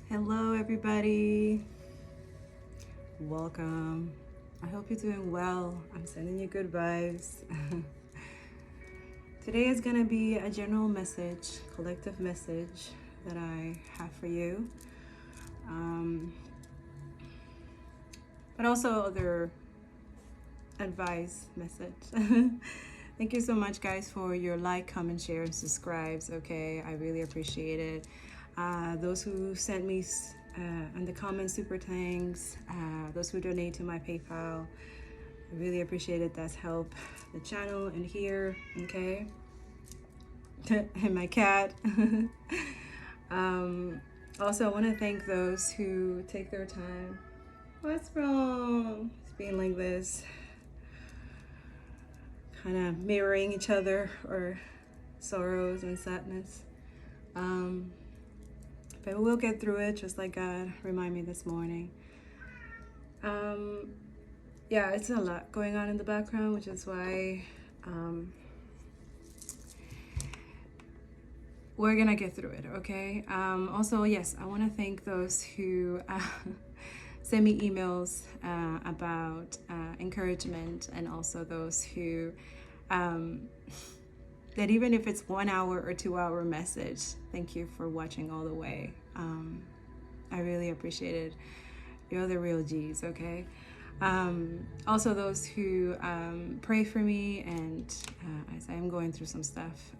Hello everybody, welcome. I hope you're doing well. I'm sending you good vibes. Today is going to be a general message, collective message that I have for you, but also other advice message. Thank you so much guys for your like, comment, share, and subscribes. Okay, I really appreciate it. Those who sent me in the comments super thanks, those who donate to my PayPal, I really appreciate it. That's help the channel and here, okay? And my cat. Also, I want to thank those who take their time. What's wrong? It's being like this, kind of mirroring each other, or sorrows and sadness. But we'll get through it, just like God reminded me this morning. Yeah, it's a lot going on in the background, which is why we're gonna get through it, okay? Also, yes, I want to thank those who send me emails about encouragement, and also those who that even if it's 1 hour or 2 hour message, thank you for watching all the way. I really appreciate it. You're the real G's, okay? Also those who pray for me, and as I am going through some stuff,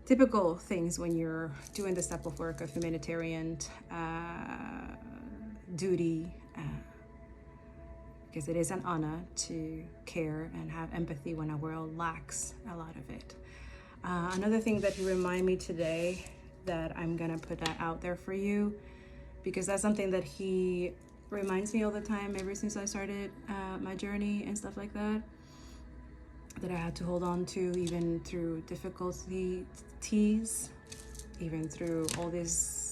typical things when you're doing this type of work of humanitarian duty, because it is an honor to care and have empathy when our world lacks a lot of it. Another thing that he reminded me today, that I'm gonna put that out there for you, because that's something that he reminds me all the time ever since I started my journey and stuff like that, that I had to hold on to even through difficulties, even through all these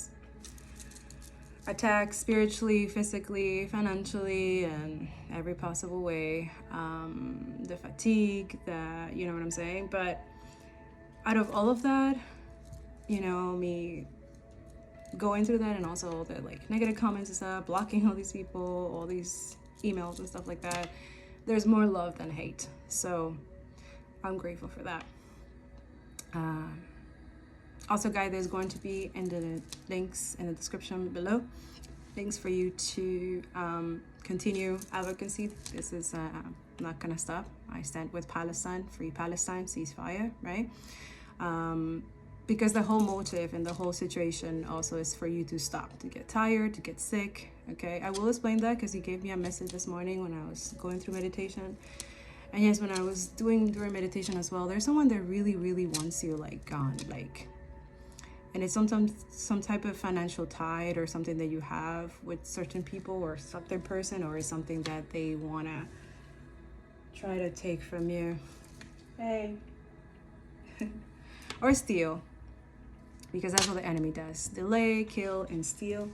attacks spiritually, physically, financially, and every possible way. The fatigue, you know what I'm saying? But out of all of that, you know, me going through that, and also all the like negative comments and stuff, blocking all these people, all these emails and stuff like that, there's more love than hate. So I'm grateful for that. Also, guys, there's going to be in the links in the description below, links for you to continue advocacy. This is not gonna stop. I stand with Palestine, free Palestine, ceasefire, right? Because the whole motive and the whole situation also is for you to stop, to get tired, to get sick, okay? I will explain that because he gave me a message this morning when I was going through meditation. And yes, when I was during meditation as well, there's someone that really, really wants you like gone, like, and it's sometimes some type of financial tie or something that you have with certain people or certain person, or is something that they wanna try to take from you. Hey. Or steal, because that's what the enemy does. Delay, kill, and steal.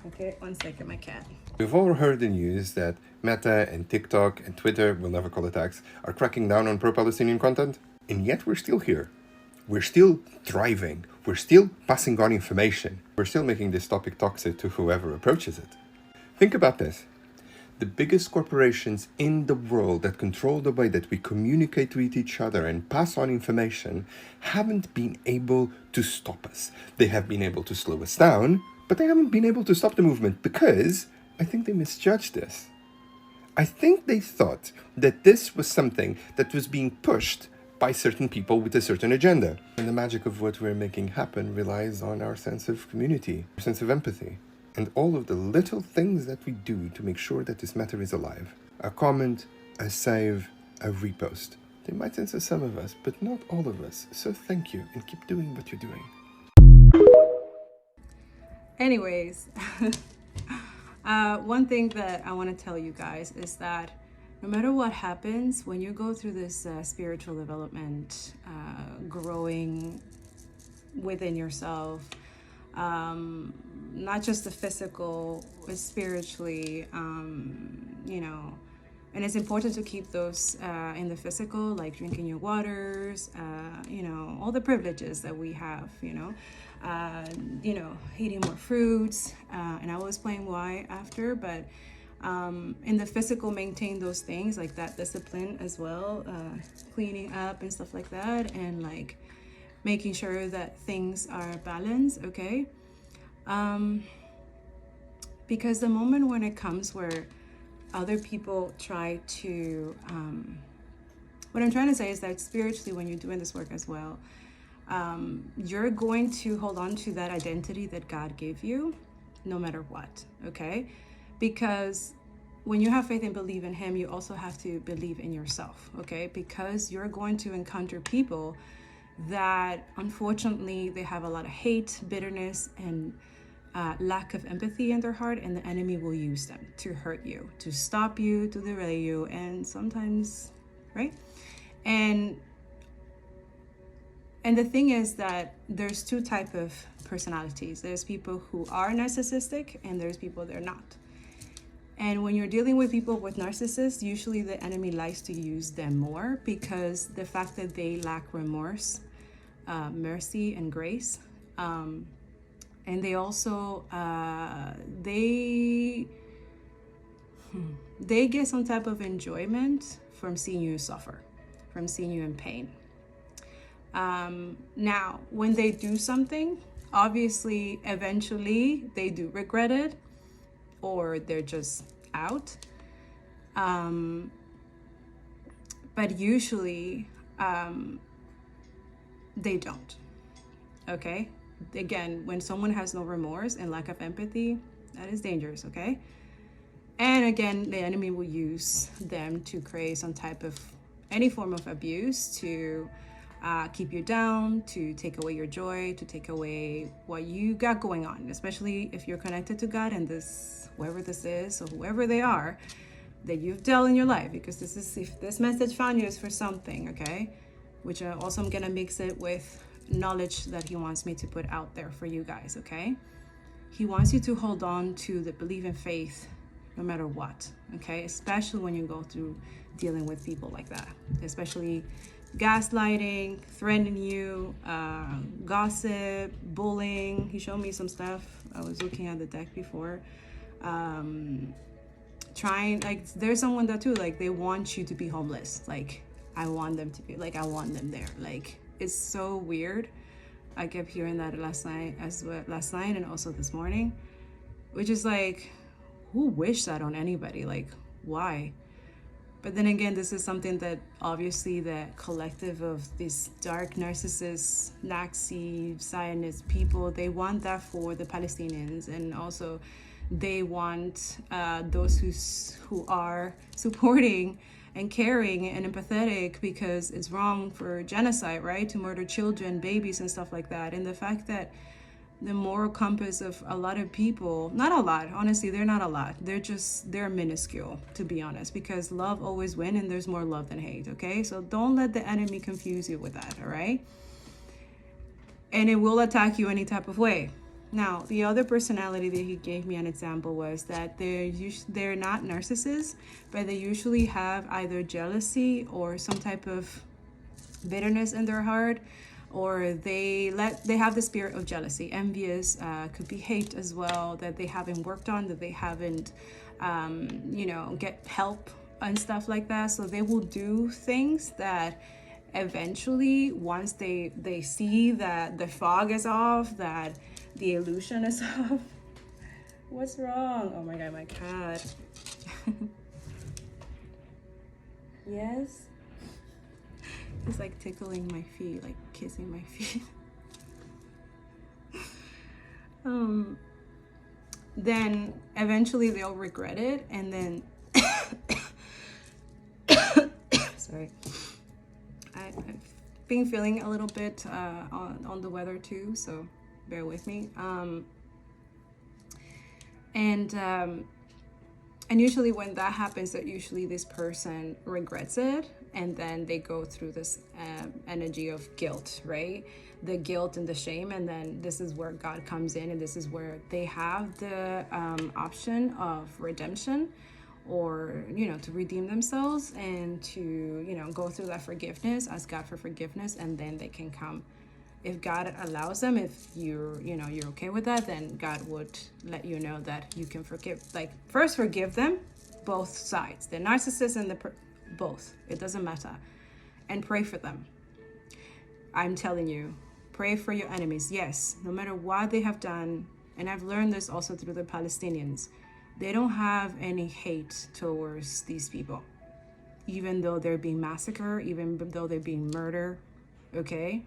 Okay, 1 second, my cat. We've all heard the news that Meta and TikTok and Twitter, we'll never call it X, are cracking down on pro-Palestinian content. And yet we're still here. We're still thriving. We're still passing on information. We're still making this topic toxic to whoever approaches it. Think about this. The biggest corporations in the world that control the way that we communicate with each other and pass on information haven't been able to stop us. They have been able to slow us down, but they haven't been able to stop the movement, because I think they misjudged this. I think they thought that this was something that was being pushed by certain people with a certain agenda. And the magic of what we're making happen relies on our sense of community, our sense of empathy, and all of the little things that we do to make sure that this matter is alive. A comment, a save, a repost. They might censor some of us, but not all of us. So thank you, and keep doing what you're doing. Anyways, one thing that I want to tell you guys is that no matter what happens, when you go through this spiritual development, growing within yourself, not just the physical, but spiritually, you know, And it's important to keep those in the physical, like drinking your waters, all the privileges that we have, eating more fruits. And I will explain why after, but in the physical, maintain those things like that discipline as well, cleaning up and stuff like that, and like making sure that things are balanced, okay? Because the moment when it comes where other people try to, what I'm trying to say is that spiritually, when you're doing this work as well, you're going to hold on to that identity that God gave you, no matter what, okay? Because when you have faith and believe in Him, you also have to believe in yourself, okay? Because you're going to encounter people that, unfortunately, they have a lot of hate, bitterness, and lack of empathy in their heart, and the enemy will use them to hurt you, to stop you, to derail you, and sometimes, right? And the thing is that there's two types of personalities. There's people who are narcissistic, and there's people that are not. And when you're dealing with people with narcissists, usually the enemy likes to use them more because the fact that they lack remorse, mercy, and grace. And they also, they get some type of enjoyment from seeing you suffer, from seeing you in pain. Now, when they do something, obviously, eventually they do regret it, or they're just out. But usually, they don't, okay? Again, when someone has no remorse and lack of empathy, that is dangerous, okay? And again, the enemy will use them to create some type of, any form of abuse to keep you down, to take away your joy, to take away what you got going on, especially if you're connected to God and this, whoever this is or whoever they are that you've dealt in your life, because this is, if this message found you, is for something, okay? Which also I'm gonna mix it with knowledge that He wants me to put out there for you guys, okay? He wants you to hold on to the belief and faith no matter what, okay? Especially when you go through dealing with people like that, especially gaslighting, threatening you, gossip, bullying. He showed me some stuff. I was looking at the deck before. Trying, like, there's someone that too, like, they want you to be homeless. Like, I want them to be, like, I want them there. Like, it's so weird. I kept hearing that last night and also this morning, which is like, who wished that on anybody? Like, why? But then again, this is something that obviously the collective of these dark narcissists, Nazi, Zionist people, they want that for the Palestinians, and also they want those who are supporting and caring and empathetic, because it's wrong for genocide, right? To murder children, babies, and stuff like that. And the fact that the moral compass of a lot of people, not a lot, honestly, they're not a lot. They're minuscule, to be honest, because love always wins, and there's more love than hate, okay? So don't let the enemy confuse you with that, all right? And it will attack you any type of way. Now, the other personality that he gave me an example was that they're not narcissists, but they usually have either jealousy or some type of bitterness in their heart, or they have the spirit of jealousy, envious, could be hate as well, that they haven't worked on, that they haven't, get help and stuff like that. So they will do things that eventually, once they see that the fog is off, that the illusion is off. What's wrong? Oh my God, my cat. Yes? He's like tickling my feet, like kissing my feet. Then eventually they'll regret it, and then sorry, I've been feeling a little bit on the weather too, so bear with me. And usually when that happens, that usually this person regrets it, and then they go through this energy of guilt, right? The guilt and the shame, and then this is where God comes in, and this is where they have the option of redemption, or, to redeem themselves and to, go through that forgiveness, ask God for forgiveness, and then they can come. If God allows them, if you're okay with that, then God would let you know that you can forgive. Like, first forgive them, both sides, the narcissist and both. It doesn't matter. And pray for them. I'm telling you, pray for your enemies. Yes, no matter what they have done. And I've learned this also through the Palestinians. They don't have any hate towards these people, even though they're being massacred, even though they're being murdered, okay?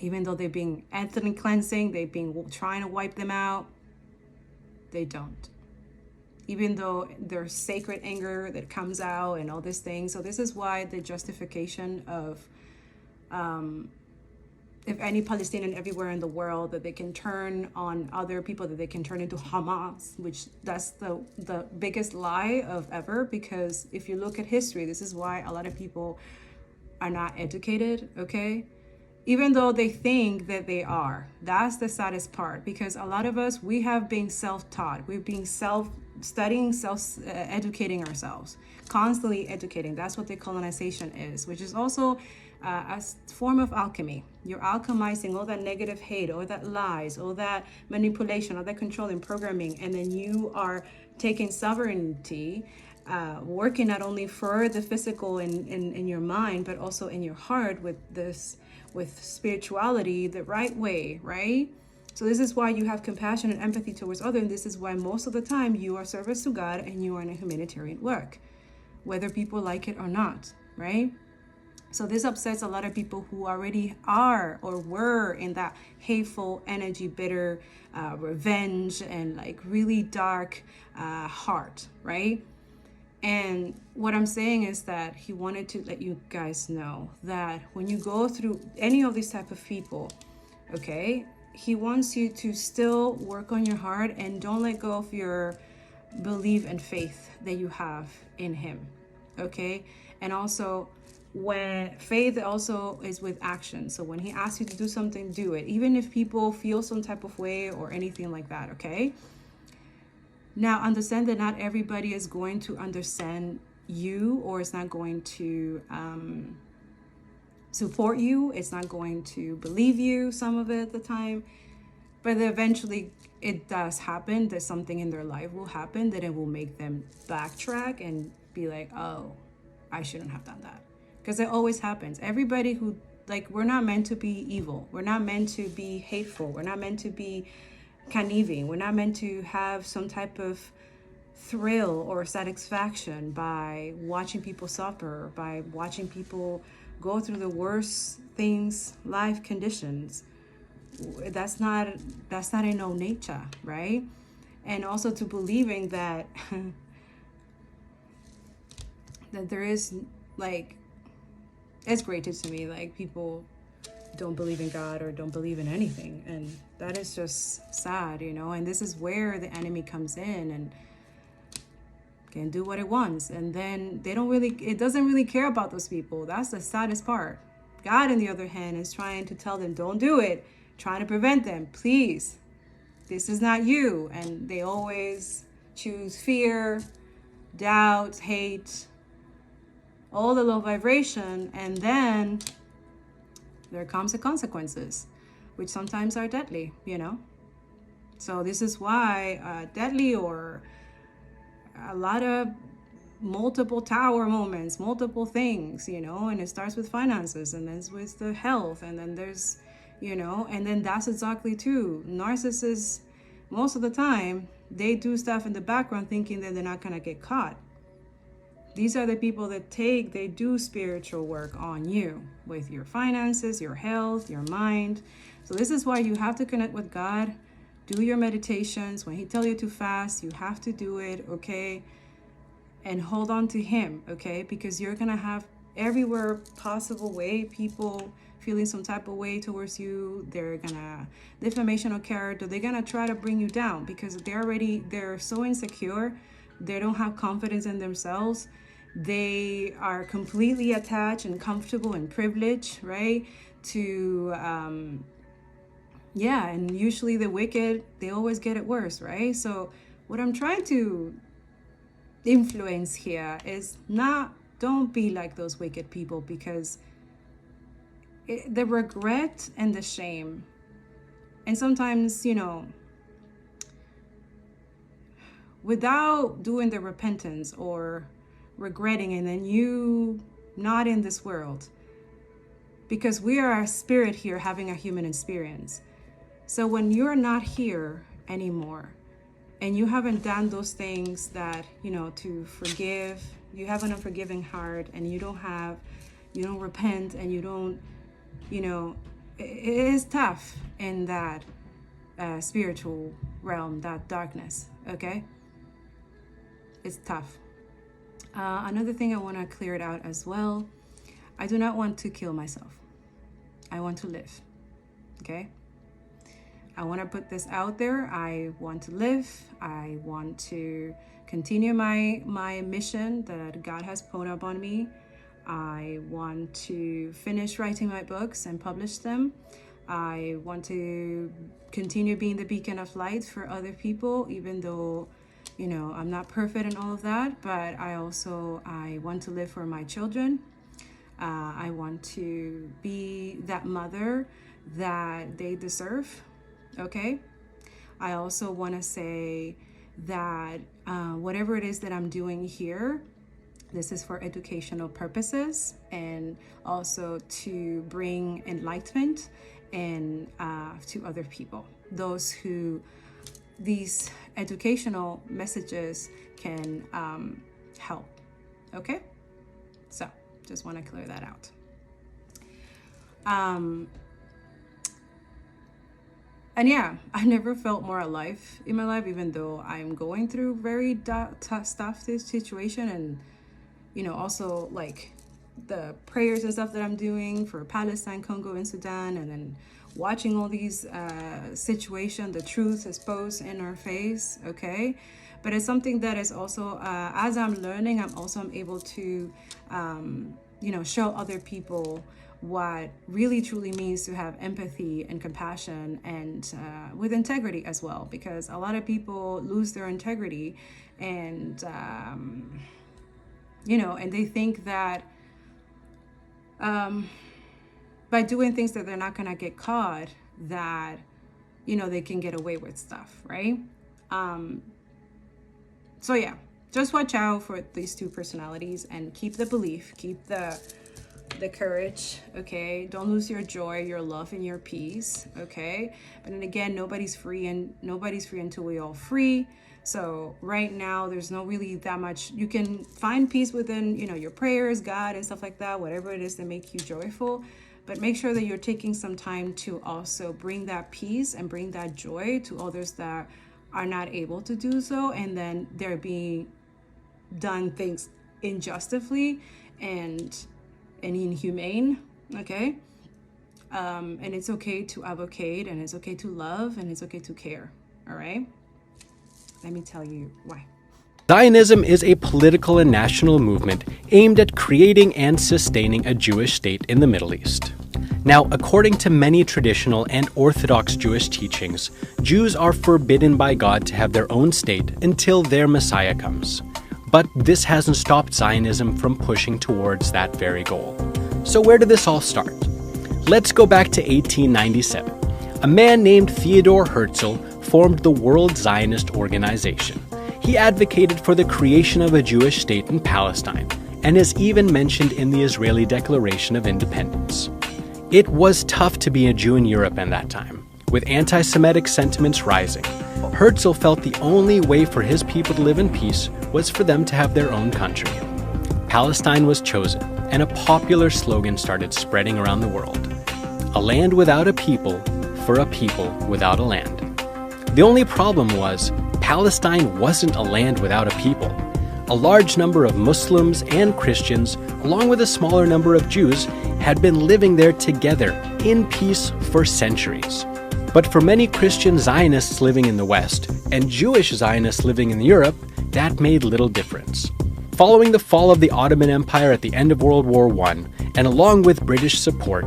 Even though they're being ethnic cleansing, they've been trying to wipe them out, they don't. Even though there's sacred anger that comes out and all these things. So this is why the justification of if any Palestinian everywhere in the world, that they can turn on other people, that they can turn into Hamas, which that's the biggest lie of ever. Because if you look at history, this is why a lot of people are not educated, okay? Even though they think that they are. That's the saddest part, because a lot of us, we have been self-taught. We've been self-studying, self-educating ourselves, constantly educating. That's what decolonization is, which is also a form of alchemy. You're alchemizing all that negative hate, all that lies, all that manipulation, all that controlling, programming, and then you are taking sovereignty, working not only for the physical in your mind, but also in your heart with spirituality the right way, right? So this is why you have compassion and empathy towards others, and this is why most of the time you are service to God and you are in a humanitarian work, whether people like it or not, right? So this upsets a lot of people who already are or were in that hateful energy, bitter, revenge, and like really dark heart, right? And what I'm saying is that he wanted to let you guys know that when you go through any of these type of people, okay, he wants you to still work on your heart and don't let go of your belief and faith that you have in him, okay? And also, when faith also is with action. So when he asks you to do something, do it. Even if people feel some type of way or anything like that, okay? Now, understand that not everybody is going to understand you, or it's not going to support you. It's not going to believe you some of it at the time. But eventually it does happen that something in their life will happen that it will make them backtrack and be like, oh, I shouldn't have done that. Because it always happens. Everybody who, like, we're not meant to be evil. We're not meant to be hateful. We're not meant to be conniving. We're not meant to have some type of thrill or satisfaction by watching people suffer, by watching people go through the worst things, life conditions. That's not in our nature, right? And also to believing that that there is, like, it's great to me, like, people don't believe in God or don't believe in anything, and that is just sad, and this is where the enemy comes in and can do what it wants, and then it doesn't really care about those people. That's the saddest part. God, on the other hand, is trying to tell them, don't do it, trying to prevent them, please, this is not you. And they always choose fear, doubt, hate, all the low vibration, and then there comes the consequences, which sometimes are deadly, So this is why deadly, or a lot of multiple tower moments, multiple things, and it starts with finances, and then it's with the health, and then there's, and then that's exactly too. Narcissists, most of the time, they do stuff in the background thinking that they're not gonna get caught. These are the people that they do spiritual work on you with your finances, your health, your mind. So this is why you have to connect with God, do your meditations. When he tells you to fast, you have to do it, okay? And hold on to him, okay? Because you're gonna have everywhere possible way people feeling some type of way towards you. They're gonna defamation of character. They're gonna try to bring you down because they're so insecure. They don't have confidence in themselves. They are completely attached and comfortable and privileged, right? And usually the wicked, they always get it worse, right? So what I'm trying to influence here is don't be like those wicked people, because the regret and the shame, and sometimes, without doing the repentance or regretting, and then you not in this world, because we are a spirit here having a human experience. So when you're not here anymore and you haven't done those things that, to forgive, you have an unforgiving heart, and you don't repent, and you don't, it is tough in that spiritual realm, that darkness, okay? It's tough. Another thing I want to clear it out as well. I do not want to kill myself. I want to live, okay? I want to put this out there. I want to live. I want to continue my mission that God has put up on me. I want to finish writing my books and publish them. I want to continue being the beacon of light for other people, even though, I'm not perfect and all of that, but I want to live for my children. I want to be that mother that they deserve, okay? I also want to say that whatever it is that I'm doing here, this is for educational purposes, and also to bring enlightenment and to other people, those who these educational messages can help, okay? So just want to clear that out. And yeah, I never felt more alive in my life, even though I'm going through very tough situation, and also like the prayers and stuff that I'm doing for Palestine, Congo, and Sudan, and then watching all these situations, the truth exposed in our face, okay? But it's something that is also, as I'm learning, I'm able to, show other people what really truly means to have empathy and compassion, and with integrity as well, because a lot of people lose their integrity, and and they think that by doing things that they're not gonna get caught, that they can get away with stuff, right? So yeah, just watch out for these two personalities, and keep the belief, keep the courage, okay? Don't lose your joy, your love, and your peace, okay? But then again, nobody's free until we all free. So right now, there's no really that much. You can find peace within, your prayers, God, and stuff like that, whatever it is that make you joyful. But make sure that you're taking some time to also bring that peace and bring that joy to others that are not able to do so, and then they're being done things injustifully and inhumane, okay? And it's okay to advocate, and it's okay to love, and it's okay to care, all right? Let me tell you why. Zionism is a political and national movement aimed at creating and sustaining a Jewish state in the Middle East. Now, according to many traditional and Orthodox Jewish teachings, Jews are forbidden by God to have their own state until their Messiah comes. But this hasn't stopped Zionism from pushing towards that very goal. So where did this all start? Let's go back to 1897. A man named Theodor Herzl formed the World Zionist Organization. He advocated for the creation of a Jewish state in Palestine, and is even mentioned in the Israeli Declaration of Independence. It was tough to be a Jew in Europe at that time, with anti-Semitic sentiments rising. Herzl felt the only way for his people to live in peace was for them to have their own country. Palestine was chosen, and a popular slogan started spreading around the world: a land without a people, for a people without a land. The only problem was, Palestine wasn't a land without a people. A large number of Muslims and Christians, along with a smaller number of Jews, had been living there together in peace for centuries. But for many Christian Zionists living in the West and Jewish Zionists living in Europe, that made little difference. Following the fall of the Ottoman Empire at the end of World War I, and along with British support,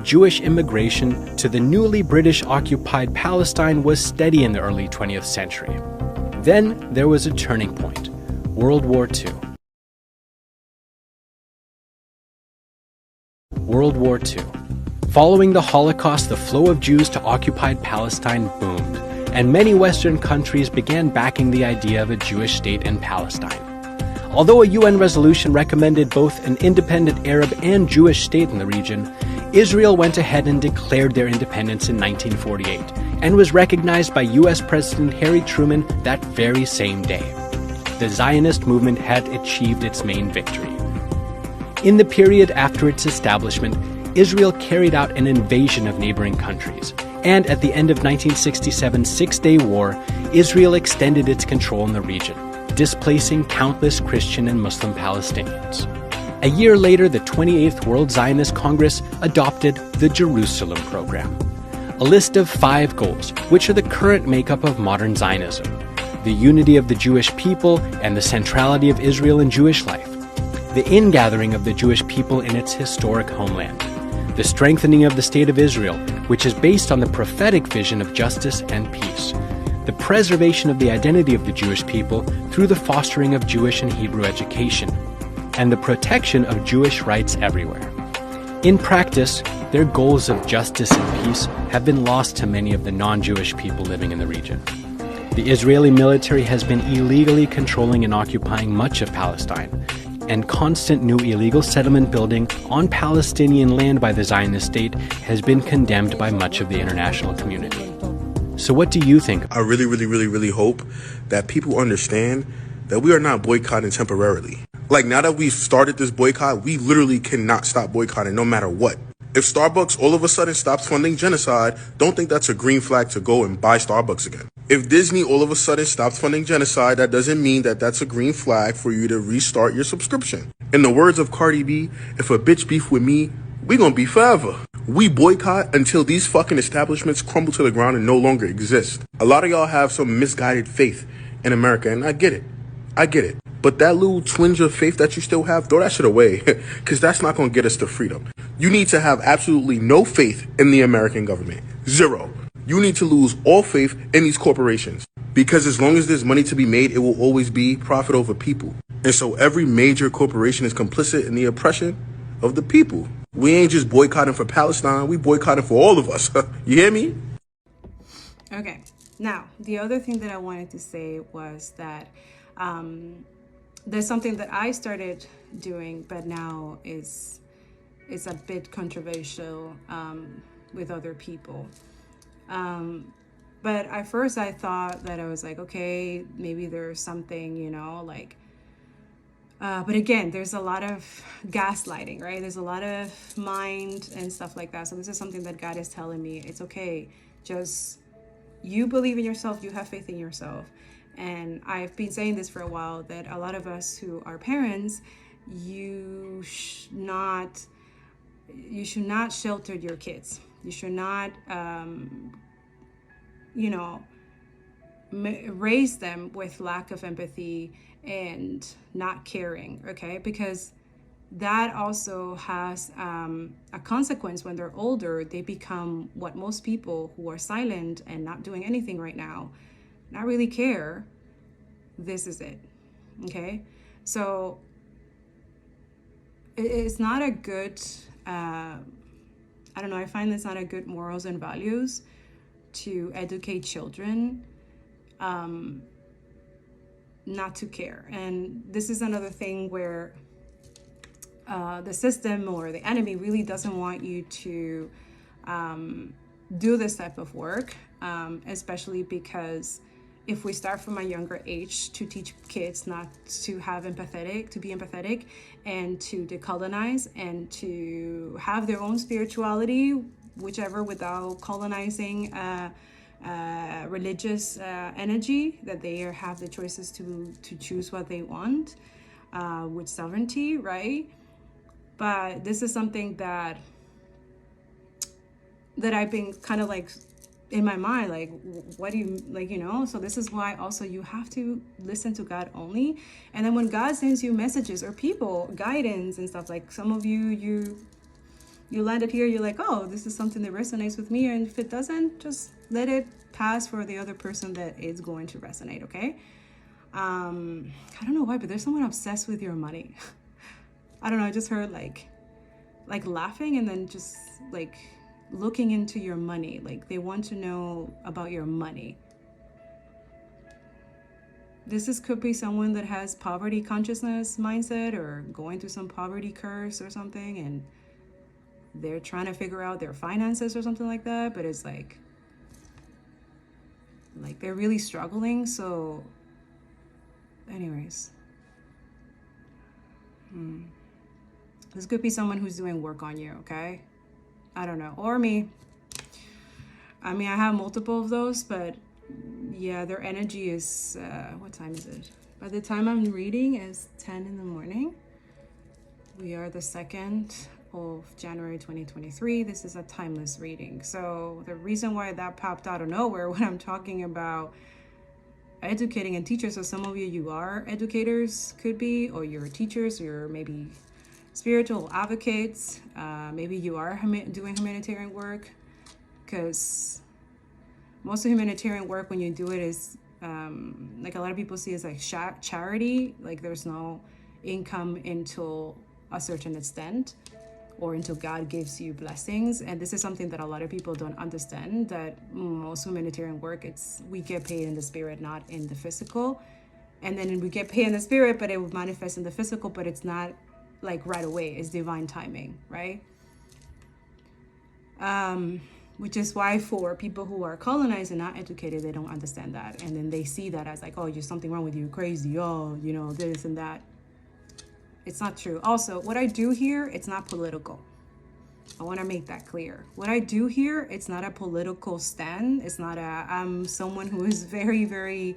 Jewish immigration to the newly British-occupied Palestine was steady in the early 20th century. Then there was a turning point. World War II. World War II. Following the Holocaust, the flow of Jews to occupied Palestine boomed, and many Western countries began backing the idea of a Jewish state in Palestine. Although a UN resolution recommended both an independent Arab and Jewish state in the region, Israel went ahead and declared their independence in 1948 and was recognized by US President Harry Truman that very same day. The Zionist movement had achieved its main victory. In the period after its establishment, Israel carried out an invasion of neighboring countries, and at the end of 1967's Six-Day War, Israel extended its control in the region, displacing countless Christian and Muslim Palestinians. A year later, the 28th World Zionist Congress adopted the Jerusalem Program, a list of 5 goals, which are the current makeup of modern Zionism: the unity of the Jewish people and the centrality of Israel in Jewish life, the ingathering of the Jewish people in its historic homeland, the strengthening of the State of Israel, which is based on the prophetic vision of justice and peace, the preservation of the identity of the Jewish people through the fostering of Jewish and Hebrew education, and the protection of Jewish rights everywhere. In practice, their goals of justice and peace have been lost to many of the non-Jewish people living in the region. The Israeli military has been illegally controlling and occupying much of Palestine, and constant new illegal settlement building on Palestinian land by the Zionist state has been condemned by much of the international community. So what do you think? I really hope that people understand that we are not boycotting temporarily. Like, now that we've started this boycott, we literally cannot stop boycotting no matter what. If Starbucks all of a sudden stops funding genocide, don't think that's a green flag to go and buy Starbucks again. If Disney all of a sudden stops funding genocide, that doesn't mean that that's a green flag for you to restart your subscription. In the words of Cardi B, if a bitch beef with me, we gonna beef forever. We boycott until these fucking establishments crumble to the ground and no longer exist. A lot of y'all have some misguided faith in America, and I get it. But that little twinge of faith that you still have, throw that shit away, because that's not going to get us to freedom. You need to have absolutely no faith in the American government. Zero. You need to lose all faith in these corporations, because as long as there's money to be made, it will always be profit over people. And so every major corporation is complicit in the oppression of the people. We ain't just boycotting for Palestine, we boycotting for all of us. You hear me? Okay. Now, the other thing that I wanted to say was that there's something that I started doing, but now is a bit controversial with other people. But at first I thought that I was like, okay, maybe there's something, like, but again, there's a lot of gaslighting, right? There's a lot of mind and stuff like that. So this is something that God is telling me. It's okay. Just, you believe in yourself. You have faith in yourself. And I've been saying this for a while, that a lot of us who are parents, you should not shelter your kids. You should not, raise them with lack of empathy and not caring, okay? Because that also has a consequence. When they're older, they become what most people who are silent and not doing anything right now, not really care. This is it, okay? So it's not a good, I find it's not a good morals and values to educate children not to care. And this is another thing where the system or the enemy really doesn't want you to do this type of work, especially because if we start from a younger age to teach kids not to be empathetic and to decolonize and to have their own spirituality, whichever, without colonizing religious energy, that they have the choices to choose what they want with sovereignty, right? But this is something that I've been kind of like in my mind, like, what do you like, so this is why also you have to listen to God only. And then when God sends you messages or people, guidance and stuff, like some of you landed here, you're like, oh, this is something that resonates with me, and if it doesn't, just let it pass for the other person that is going to resonate, okay? I don't know why, but there's someone obsessed with your money. I don't know, I just heard like laughing and then just like looking into your money. Like they want to know about your money. Could be someone that has poverty consciousness mindset or going through some poverty curse or something, and they're trying to figure out their finances or something like that, but it's like they're really struggling. So anyways, this could be someone who's doing work on you, okay? I don't know, or me. I mean, I have multiple of those, but yeah, their energy is, what time is it? By the time I'm reading, it's 10 in the morning. We are the 2nd of January 2023. This is a timeless reading. So the reason why that popped out of nowhere when I'm talking about educating and teachers, so some of you are educators, could be, or you're teachers, you're maybe spiritual advocates, maybe you are doing humanitarian work, because most of humanitarian work, when you do it, is like a lot of people see as like charity. Like there's no income until a certain extent, or until God gives you blessings. And this is something that a lot of people don't understand, that most humanitarian work, we get paid in the spirit, not in the physical. And then we get paid in the spirit, but it will manifest in the physical, but it's not like right away. It's divine timing, right? Which is why for people who are colonized and not educated, they don't understand that. And then they see that as like, oh, there's something wrong with you, crazy, oh, you know, this and that. It's not true. Also, what I do here, it's not political. I want to make that clear. What I do here, it's not a political stand. It's not I'm someone who is very, very,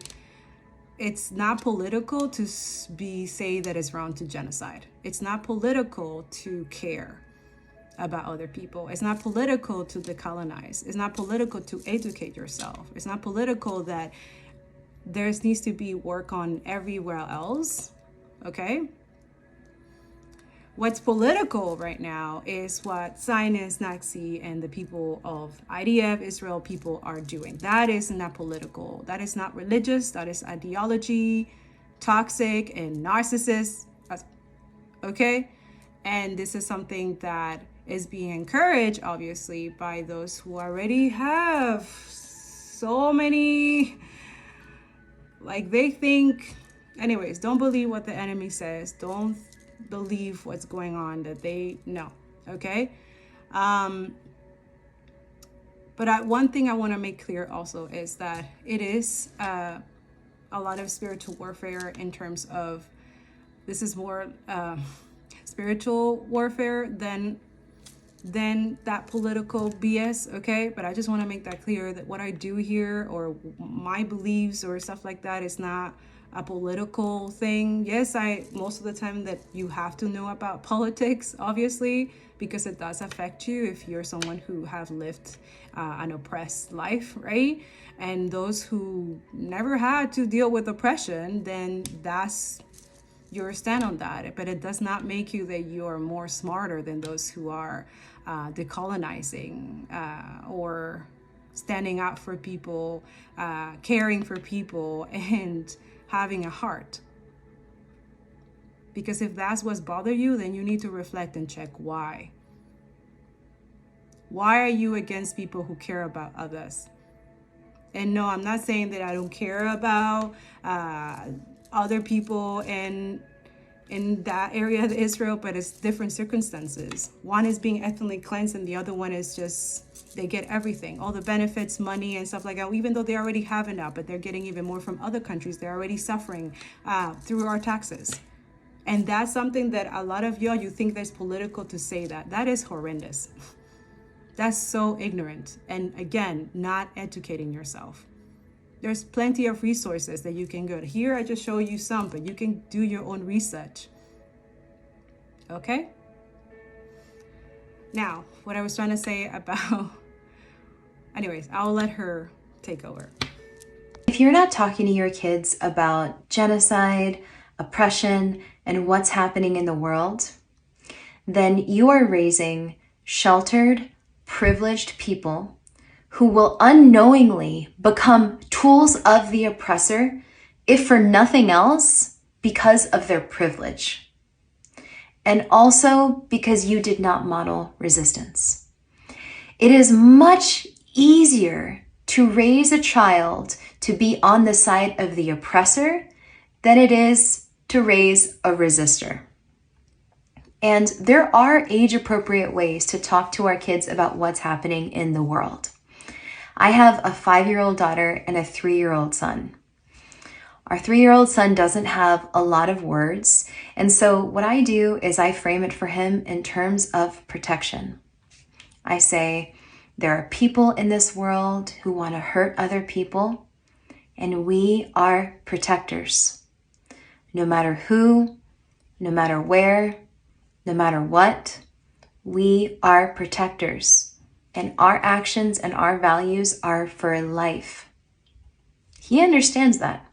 it's not political to say that it's wrong to genocide. It's not political to care about other people. It's not political to decolonize. It's not political to educate yourself. It's not political that there needs to be work on everywhere else, okay? What's political right now is what Zionists, Nazi, and the people of IDF, Israel people are doing. That is not political. That is not religious. That is ideology, toxic, and narcissist, okay? And this is something that is being encouraged, obviously, by those who already have so many, like they think, anyways, don't believe what the enemy says. Don't believe what's going on that they know, okay? But one thing I want to make clear also is that it is a lot of spiritual warfare in terms of, this is more spiritual warfare than that political BS, okay? But I just want to make that clear that what I do here, or my beliefs or stuff like that, is not a political thing. Yes, most of the time that you have to know about politics, obviously, because it does affect you if you're someone who have lived an oppressed life, right? And those who never had to deal with oppression, then that's your stand on that. But it does not make you that you are more smarter than those who are decolonizing or standing up for people, caring for people, and having a heart. Because if that's what's bothered you, then you need to reflect and check why. Why are you against people who care about others? And no, I'm not saying that I don't care about other people in that area of Israel, but it's different circumstances. One is being ethnically cleansed, and the other one is just, they get everything, all the benefits, money, and stuff like that, even though they already have enough, but they're getting even more from other countries. They're already suffering through our taxes. And that's something that a lot of y'all, you think that's political to say that. That is horrendous. That's so ignorant. And again, not educating yourself. There's plenty of resources that you can go to. Here, I just show you some, but you can do your own research. Okay? Now, what I was trying to say about, anyways, I'll let her take over. If you're not talking to your kids about genocide, oppression, and what's happening in the world, then you are raising sheltered, privileged people who will unknowingly become tools of the oppressor if for nothing else, because of their privilege. And also because you did not model resistance. It is much easier to raise a child to be on the side of the oppressor than it is to raise a resistor. And there are age-appropriate ways to talk to our kids about what's happening in the world. I have a 5-year-old daughter and a 3-year-old son. Our 3-year-old son doesn't have a lot of words, and so what I do is I frame it for him in terms of protection. I say, there are people in this world who want to hurt other people, and we are protectors. No matter who, no matter where, no matter what, we are protectors, and our actions and our values are for life. He understands that.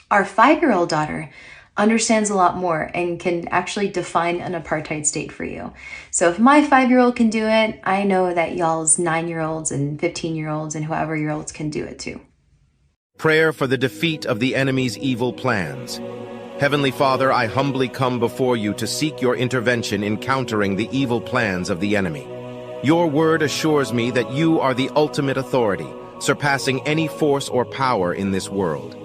Our 5-year-old daughter understands a lot more and can actually define an apartheid state for you. So if my 5-year-old can do it, I know that y'all's 9-year-olds and 15-year-olds and whoever year olds can do it too. Prayer for the defeat of the enemy's evil plans. Heavenly Father, I humbly come before you to seek your intervention in countering the evil plans of the enemy. Your word assures me that you are the ultimate authority, surpassing any force or power in this world.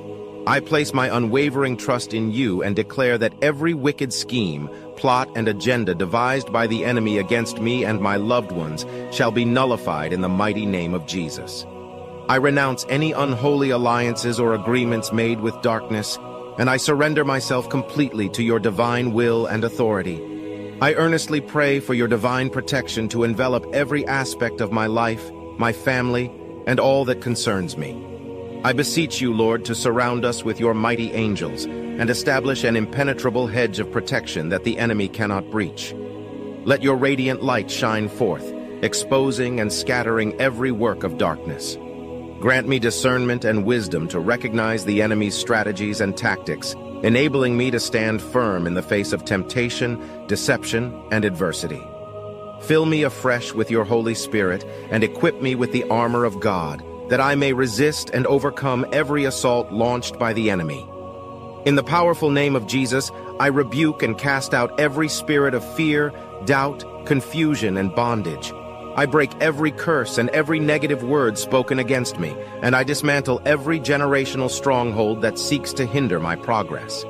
I place my unwavering trust in you and declare that every wicked scheme, plot, and agenda devised by the enemy against me and my loved ones shall be nullified in the mighty name of Jesus. I renounce any unholy alliances or agreements made with darkness, and I surrender myself completely to your divine will and authority. I earnestly pray for your divine protection to envelop every aspect of my life, my family, and all that concerns me. I beseech you, Lord, to surround us with your mighty angels and establish an impenetrable hedge of protection that the enemy cannot breach. Let your radiant light shine forth, exposing and scattering every work of darkness. Grant me discernment and wisdom to recognize the enemy's strategies and tactics, enabling me to stand firm in the face of temptation, deception, and adversity. Fill me afresh with your Holy Spirit and equip me with the armor of God, that I may resist and overcome every assault launched by the enemy. In the powerful name of Jesus, I rebuke and cast out every spirit of fear, doubt, confusion, and bondage. I break every curse and every negative word spoken against me, and I dismantle every generational stronghold that seeks to hinder my progress.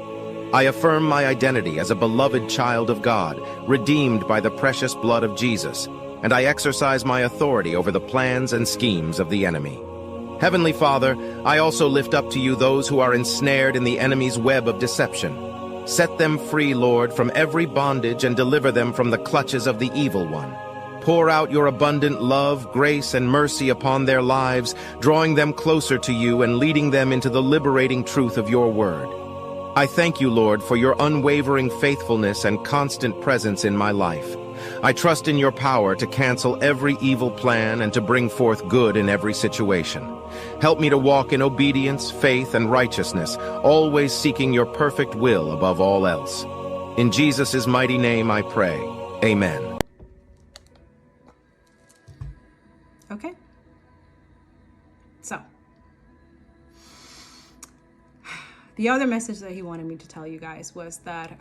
I affirm my identity as a beloved child of God, redeemed by the precious blood of Jesus, and I exercise my authority over the plans and schemes of the enemy. Heavenly Father, I also lift up to you those who are ensnared in the enemy's web of deception. Set them free, Lord, from every bondage and deliver them from the clutches of the evil one. Pour out your abundant love, grace, and mercy upon their lives, drawing them closer to you and leading them into the liberating truth of your word. I thank you, Lord, for your unwavering faithfulness and constant presence in my life. I trust in your power to cancel every evil plan and to bring forth good in every situation. Help me to walk in obedience, faith, and righteousness, always seeking your perfect will above all else. In Jesus' mighty name I pray. Amen. Okay. So, the other message that he wanted me to tell you guys was that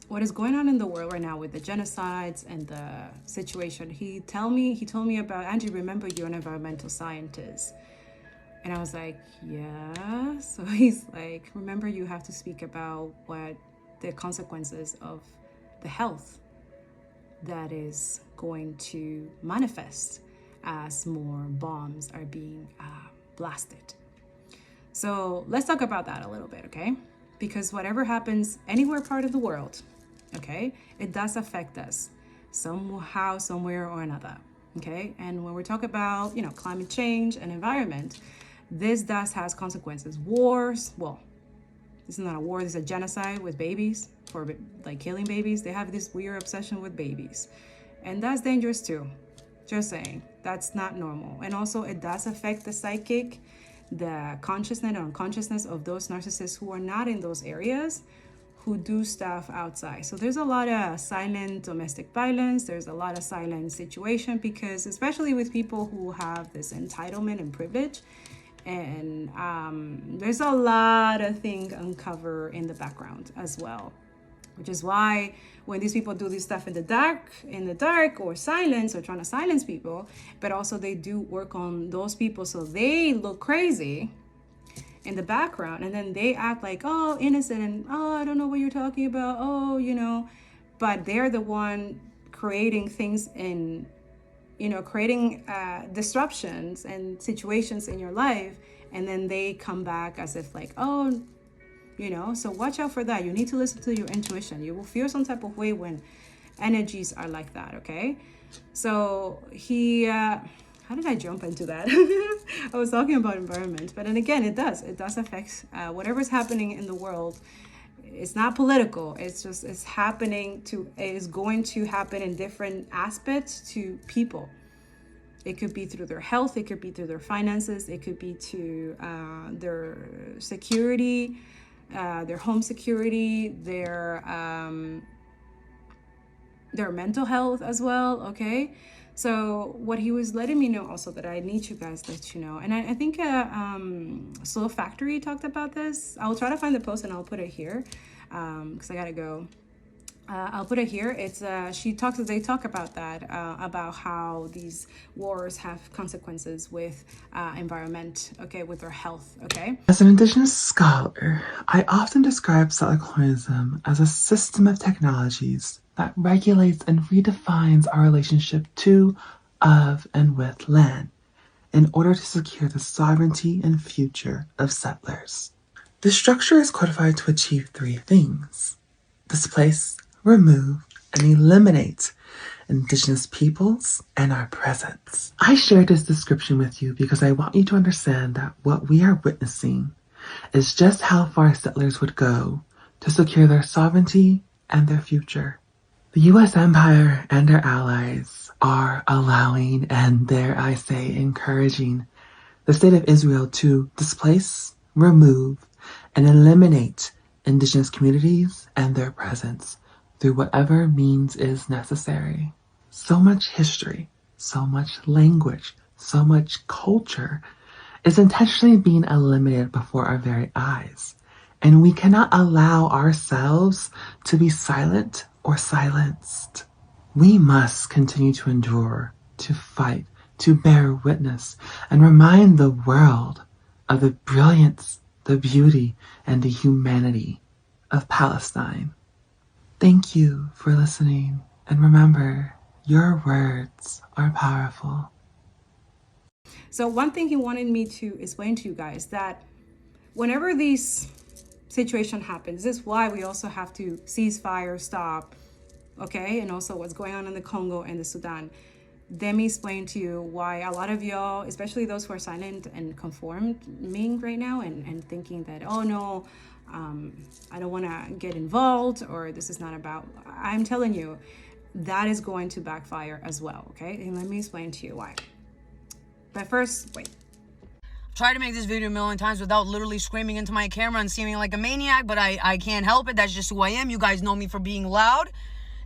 what is going on in the world right now with the genocides and the situation, he told me about, Angie, remember you're an environmental scientist. And I was like, yeah. So he's like, remember you have to speak about what the consequences of the health that is going to manifest as more bombs are being blasted. So let's talk about that a little bit, okay? Because whatever happens anywhere part of the world, okay, it does affect us somehow, somewhere or another, okay? And when we talk about, climate change and environment, this does has consequences. Wars, well, this is not a war, this is a genocide with babies, for like killing babies. They have this weird obsession with babies. And that's dangerous too. Just saying, that's not normal. And also it does affect the psychic, the consciousness and unconsciousness of those narcissists who are not in those areas, who do stuff outside. So there's a lot of silent domestic violence. There's a lot of silent situation because especially with people who have this entitlement and privilege, And there's a lot of things uncovered in the background as well, which is why when these people do this stuff in the dark or silence or trying to silence people, but also they do work on those people so they look crazy in the background, and then they act like, oh, innocent, and oh, I don't know what you're talking about, oh, you know, but they're the one creating things and, you know, creating disruptions and situations in your life, and then they come back as if like, oh, you know. So watch out for that. You need to listen to your intuition. You will feel some type of way when energies are like that, okay? So he how did I jump into that? I was talking about environment, but then again, it does affect whatever's happening in the world. It's not political. It's just, it is going to happen in different aspects to people. It could be through their health. It could be through their finances. It could be to their security, their home security, their mental health as well. Okay. So what he was letting me know also that I need you guys to let you know, and I think Soul Factory talked about this. I'll try to find the post and I'll put it here because I gotta go. I'll put it here. It's they talk about that, about how these wars have consequences with environment, okay, with their health, okay. As an Indigenous scholar, I often describe settler colonialism as a system of technologies that regulates and redefines our relationship to, of, and with land in order to secure the sovereignty and future of settlers. The structure is codified to achieve three things: displace, remove, and eliminate Indigenous peoples and our presence. I shared this description with you because I want you to understand that what we are witnessing is just how far settlers would go to secure their sovereignty and their future. The U.S. Empire and our allies are allowing, and dare I say encouraging, the State of Israel to displace, remove, and eliminate Indigenous communities and their presence through whatever means is necessary. So much history, so much language, so much culture is intentionally being eliminated before our very eyes, and we cannot allow ourselves to be silent or silenced. We must continue to endure, to fight, to bear witness, and remind the world of the brilliance, the beauty, and the humanity of Palestine. Thank you for listening, and remember, your words are powerful. So one thing he wanted me to explain to you guys, that whenever these situation happens, this is why we also have to cease fire, stop, okay, and also what's going on in the Congo and the Sudan. Let me explain to you why a lot of y'all, especially those who are silent and conforming right now and thinking that, oh no, I don't want to get involved, or this is not about, I'm telling you, that is going to backfire as well, okay? And let me explain to you why. But first, wait. Tried to make this video a million times without literally screaming into my camera and seeming like a maniac, but I can't help it. That's just who I am. You guys know me for being loud.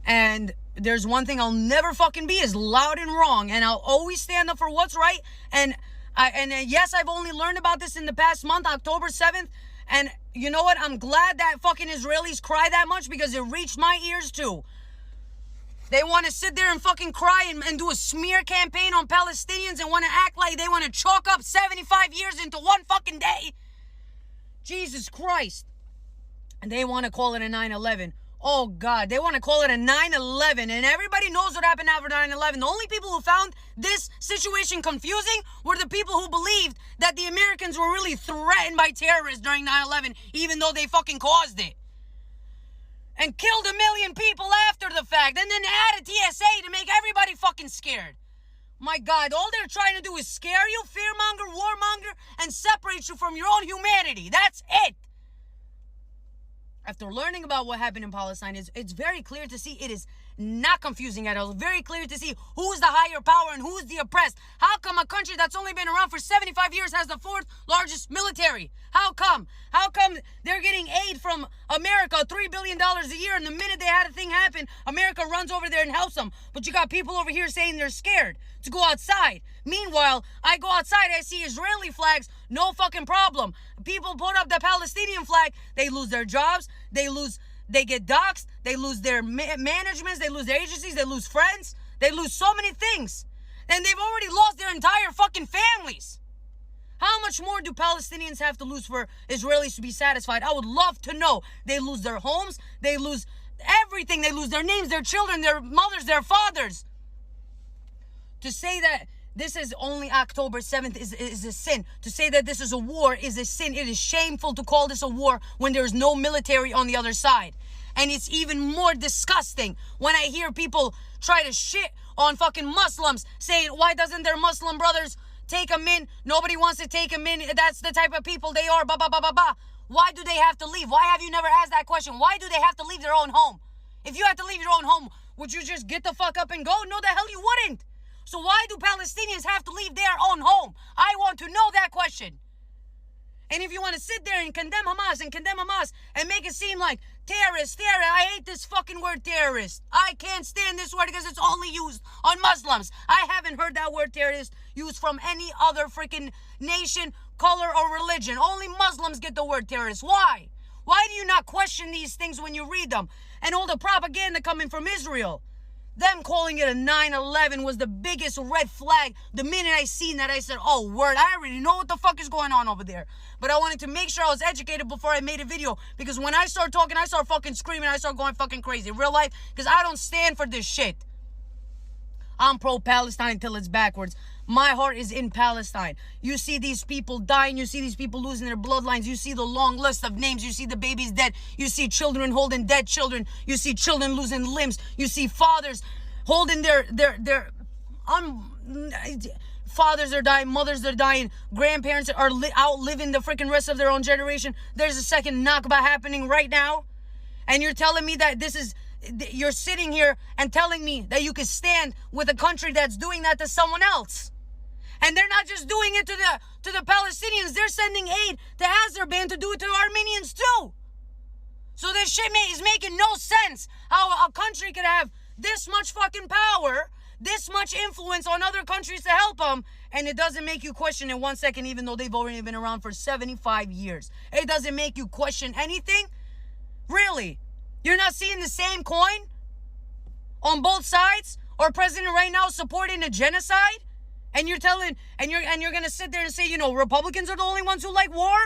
And there's one thing I'll never fucking be, is loud and wrong. And I'll always stand up for what's right. And yes, I've only learned about this in the past month, October 7th. And you know what? I'm glad that fucking Israelis cry that much, because it reached my ears too. They want to sit there and fucking cry and do a smear campaign on Palestinians and want to act like they want to chalk up 75 years into one fucking day. Jesus Christ. And they want to call it a 9/11. Oh God, they want to call it a 9/11, and everybody knows what happened after 9/11. The only people who found this situation confusing were the people who believed that the Americans were really threatened by terrorists during 9/11, even though they fucking caused it. And killed 1 million people after the fact, and then added TSA to make everybody fucking scared. My God, all they're trying to do is scare you, fearmonger, warmonger, and separate you from your own humanity. That's it. After learning about what happened in Palestine, it's very clear to see it is not confusing at all. It's very clear to see who's the higher power and who's the oppressed. How come a country that's only been around for 75 years has the 4th largest military? How come? How come they're getting aid from America, $3 billion a year, and the minute they had a thing happen, America runs over there and helps them? But you got people over here saying they're scared to go outside. Meanwhile, I go outside, I see Israeli flags No fucking problem. People put up the Palestinian flag, they lose their jobs, they get doxxed, they lose their managements, they lose their agencies, they lose friends, they lose so many things. And they've already lost their entire fucking families. How much more do Palestinians have to lose for Israelis to be satisfied? I would love to know. They lose their homes, they lose everything, they lose their names, their children, their mothers, their fathers. To say that this is only October 7th is a sin. To say that this is a war is a sin. It is shameful to call this a war when there is no military on the other side. And it's even more disgusting when I hear people try to shit on fucking Muslims, saying, why doesn't their Muslim brothers take them in? Nobody wants to take them in. That's the type of people they are. Why do they have to leave? Why have you never asked that question? Why do they have to leave their own home? If you had to leave your own home, would you just get the fuck up and go? No, the hell you wouldn't. So why do Palestinians have to leave their own home? I want to know that question. And if you want to sit there and condemn Hamas and make it seem like terrorist, I hate this fucking word terrorist. I can't stand this word because it's only used on Muslims. I haven't heard that word terrorist used from any other freaking nation, color, or religion. Only Muslims get the word terrorist. Why? Why do you not question these things when you read them? And all the propaganda coming from Israel. Them calling it a 9/11 was the biggest red flag. The minute I seen that, I said, oh, word, I already know what the fuck is going on over there. But I wanted to make sure I was educated before I made a video. Because when I start talking, I start fucking screaming. I start going fucking crazy. Real life, because I don't stand for this shit. I'm pro-Palestine till it's backwards. My heart is in Palestine. You see these people dying. You see these people losing their bloodlines. You see the long list of names. You see the babies dead. You see children holding dead children. You see children losing limbs. You see fathers holding fathers are dying. Mothers are dying. Grandparents are outliving the freaking rest of their own generation. There's a second Nakba happening right now. And you're telling me that you're sitting here and telling me that you can stand with a country that's doing that to someone else. And they're not just doing it to the Palestinians. They're sending aid to Azerbaijan to do it to Armenians too. So this shit is making no sense. How a country could have this much fucking power, this much influence on other countries to help them, and it doesn't make you question in 1 second, even though they've already been around for 75 years. It doesn't make you question anything? Really? You're not seeing the same coin on both sides? Or president right now supporting a genocide? And you're gonna sit there and say, Republicans are the only ones who like war?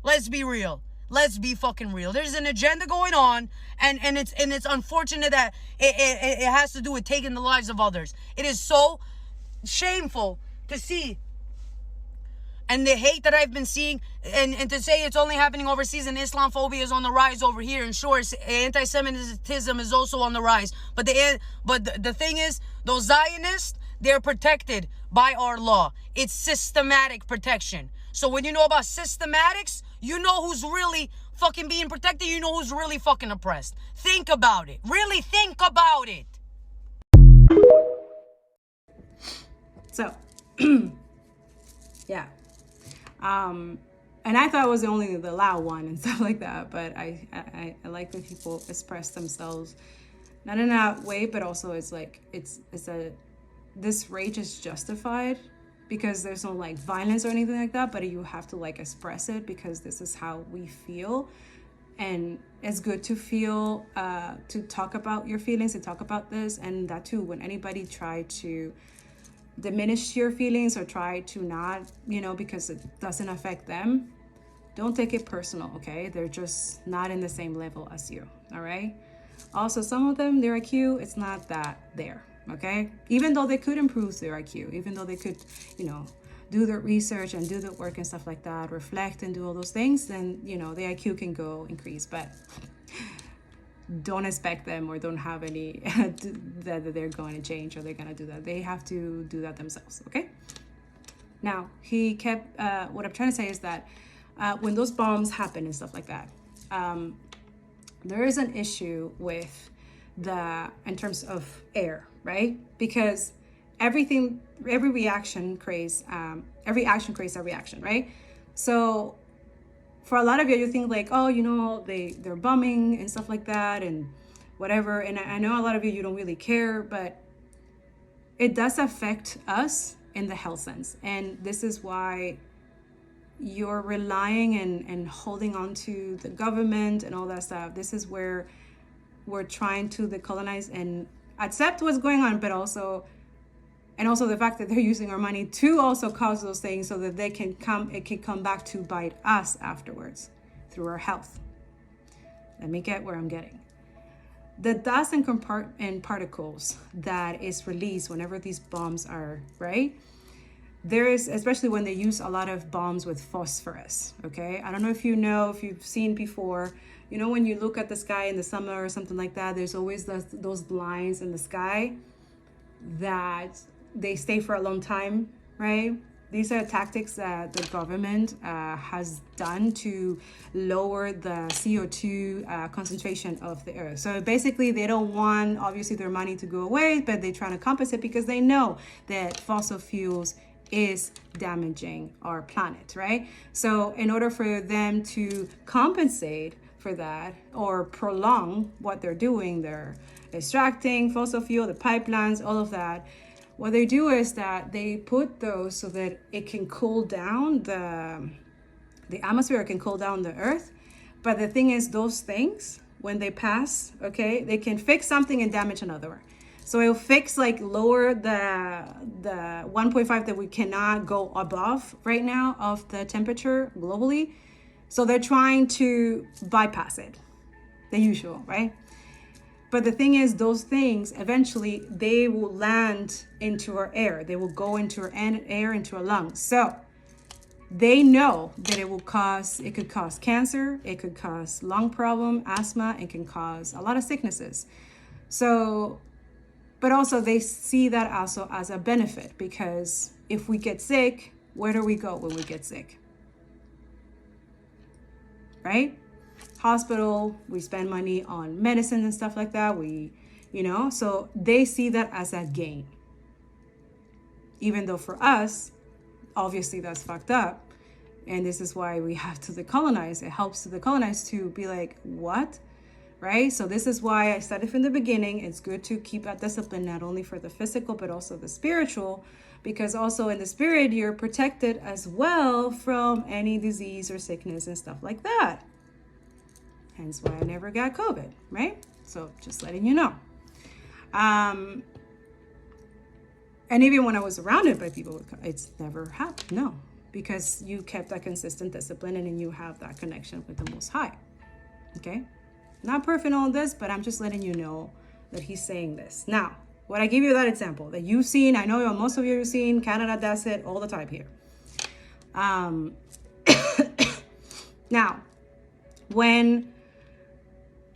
Let's be real. Let's be fucking real. There's an agenda going on, and it's unfortunate that it has to do with taking the lives of others. It is so shameful to see. And the hate that I've been seeing, and to say it's only happening overseas and Islamophobia is on the rise over here, and sure, anti-Semitism is also on the rise. But the thing is, those Zionists, they're protected by our law. It's systematic protection. So when you know about systematics, you know who's really fucking being protected. You know who's really fucking oppressed. Think about it. Really think about it. So, yeah. And I thought it was only the loud one and stuff like that, but I like when people express themselves, not in that way, but also it's like, this rage is justified because there's no like violence or anything like that, but you have to like express it because this is how we feel. And it's good to feel, to talk about your feelings, to talk about this, and that too, when anybody try to diminish your feelings or try to not, because it doesn't affect them, don't take it personal, okay? They're just not in the same level as you, all right? Also, some of them, their IQ, it's not that there, okay? Even though they could improve their IQ, even though they could, do their research and do the work and stuff like that, reflect and do all those things, then, the IQ can go increase, but don't expect them or don't have any that they're going to change or they're going to do that. They have to do that themselves, okay? Now, he kept, what I'm trying to say is that when those bombs happen and stuff like that, there is an issue with in terms of air, right? Because every action creates a reaction, right? So for a lot of you think like, oh, they're bombing and stuff like that and whatever. And I know a lot of you don't really care, but it does affect us in the health sense. And this is why you're relying and holding on to the government and all that stuff. This is where we're trying to decolonize and accept what's going on, but also the fact that they're using our money to also cause those things so that it can come back to bite us afterwards through our health. Let me get where I'm getting. The dust and particles that is released whenever these bombs are, right? There is, especially when they use a lot of bombs with phosphorus, okay? I don't know if you've seen before, when you look at the sky in the summer or something like that, there's always those blinds in the sky that they stay for a long time, right? These are tactics that the government has done to lower the CO2 concentration of the earth. So basically, they don't want, obviously, their money to go away, but they're trying to compensate because they know that fossil fuels is damaging our planet, right? So in order for them to compensate for that or prolong what they're doing, they're extracting fossil fuel, the pipelines, all of that. What they do is that they put those so that it can cool down the atmosphere, can cool down the earth. But the thing is, those things, when they pass, okay, they can fix something and damage another. So it'll fix, lower the 1.5 that we cannot go above right now of the temperature globally. So they're trying to bypass it, the usual, right? But the thing is, those things, eventually, they will land into our air. They will go into our air, into our lungs. So they know that it could cause cancer, it could cause lung problem, asthma, it can cause a lot of sicknesses. So, but also they see that also as a benefit, because if we get sick, where do we go when we get sick? Right? Hospital, we spend money on medicine and stuff like that. So they see that as a gain. Even though for us, obviously that's fucked up. And this is why we have to decolonize. It helps to decolonize, to be like, what? Right? So this is why I started from the beginning. It's good to keep that discipline, not only for the physical, but also the spiritual, because also in the spirit, you're protected as well from any disease or sickness and stuff like that. Hence why I never got COVID, right? So just letting you know. And even when I was surrounded by people with COVID, it's never happened, no. Because you kept that consistent discipline and then you have that connection with the Most High, okay? Not perfect on this, but I'm just letting you know that he's saying this. Now, what I give you that example that you've seen, I know most of you have seen, Canada does it all the time here. Now, when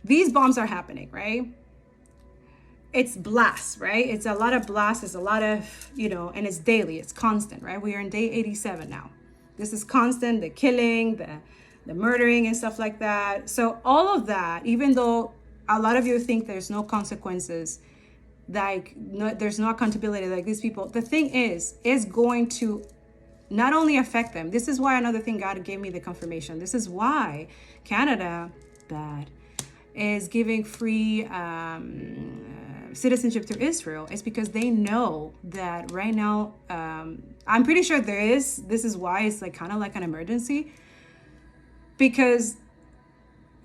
these bombs are happening, right? It's blasts, right? It's a lot of blasts. It's a lot of, and it's daily. It's constant, right? We are in day 87 now. This is constant, the killing, the murdering and stuff like that. So all of that, even though a lot of you think there's no consequences, there's no accountability, like these people, the thing is going to not only affect them. This is why another thing God gave me the confirmation. This is why Canada, is giving free citizenship to Israel. It's because they know that right now, I'm pretty sure this is why it's kind of like an emergency, because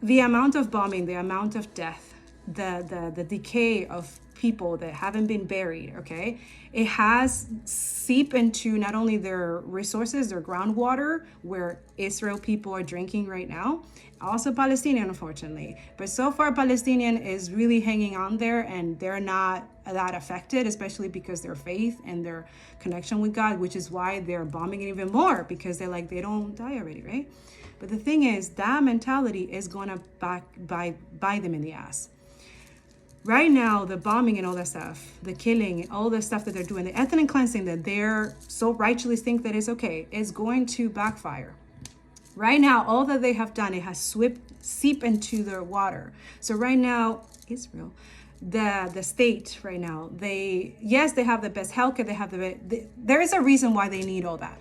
the amount of bombing, the amount of death, the decay of people that haven't been buried, okay, it has seeped into not only their resources, their groundwater, where Israel people are drinking right now, also Palestinian, unfortunately. But so far, Palestinian is really hanging on there, and they're not that affected, especially because their faith and their connection with God, which is why they're bombing it even more, because they're like, they don't die already, right? But the thing is, that mentality is going to bite them in the ass. Right now, the bombing and all that stuff, the killing, all the stuff that they're doing, the ethnic cleansing that they're so righteously think that is okay, is going to backfire. Right now, all that they have done, it has seeped into their water. So right now, Israel, the state right now, they have the best healthcare, there is a reason why they need all that.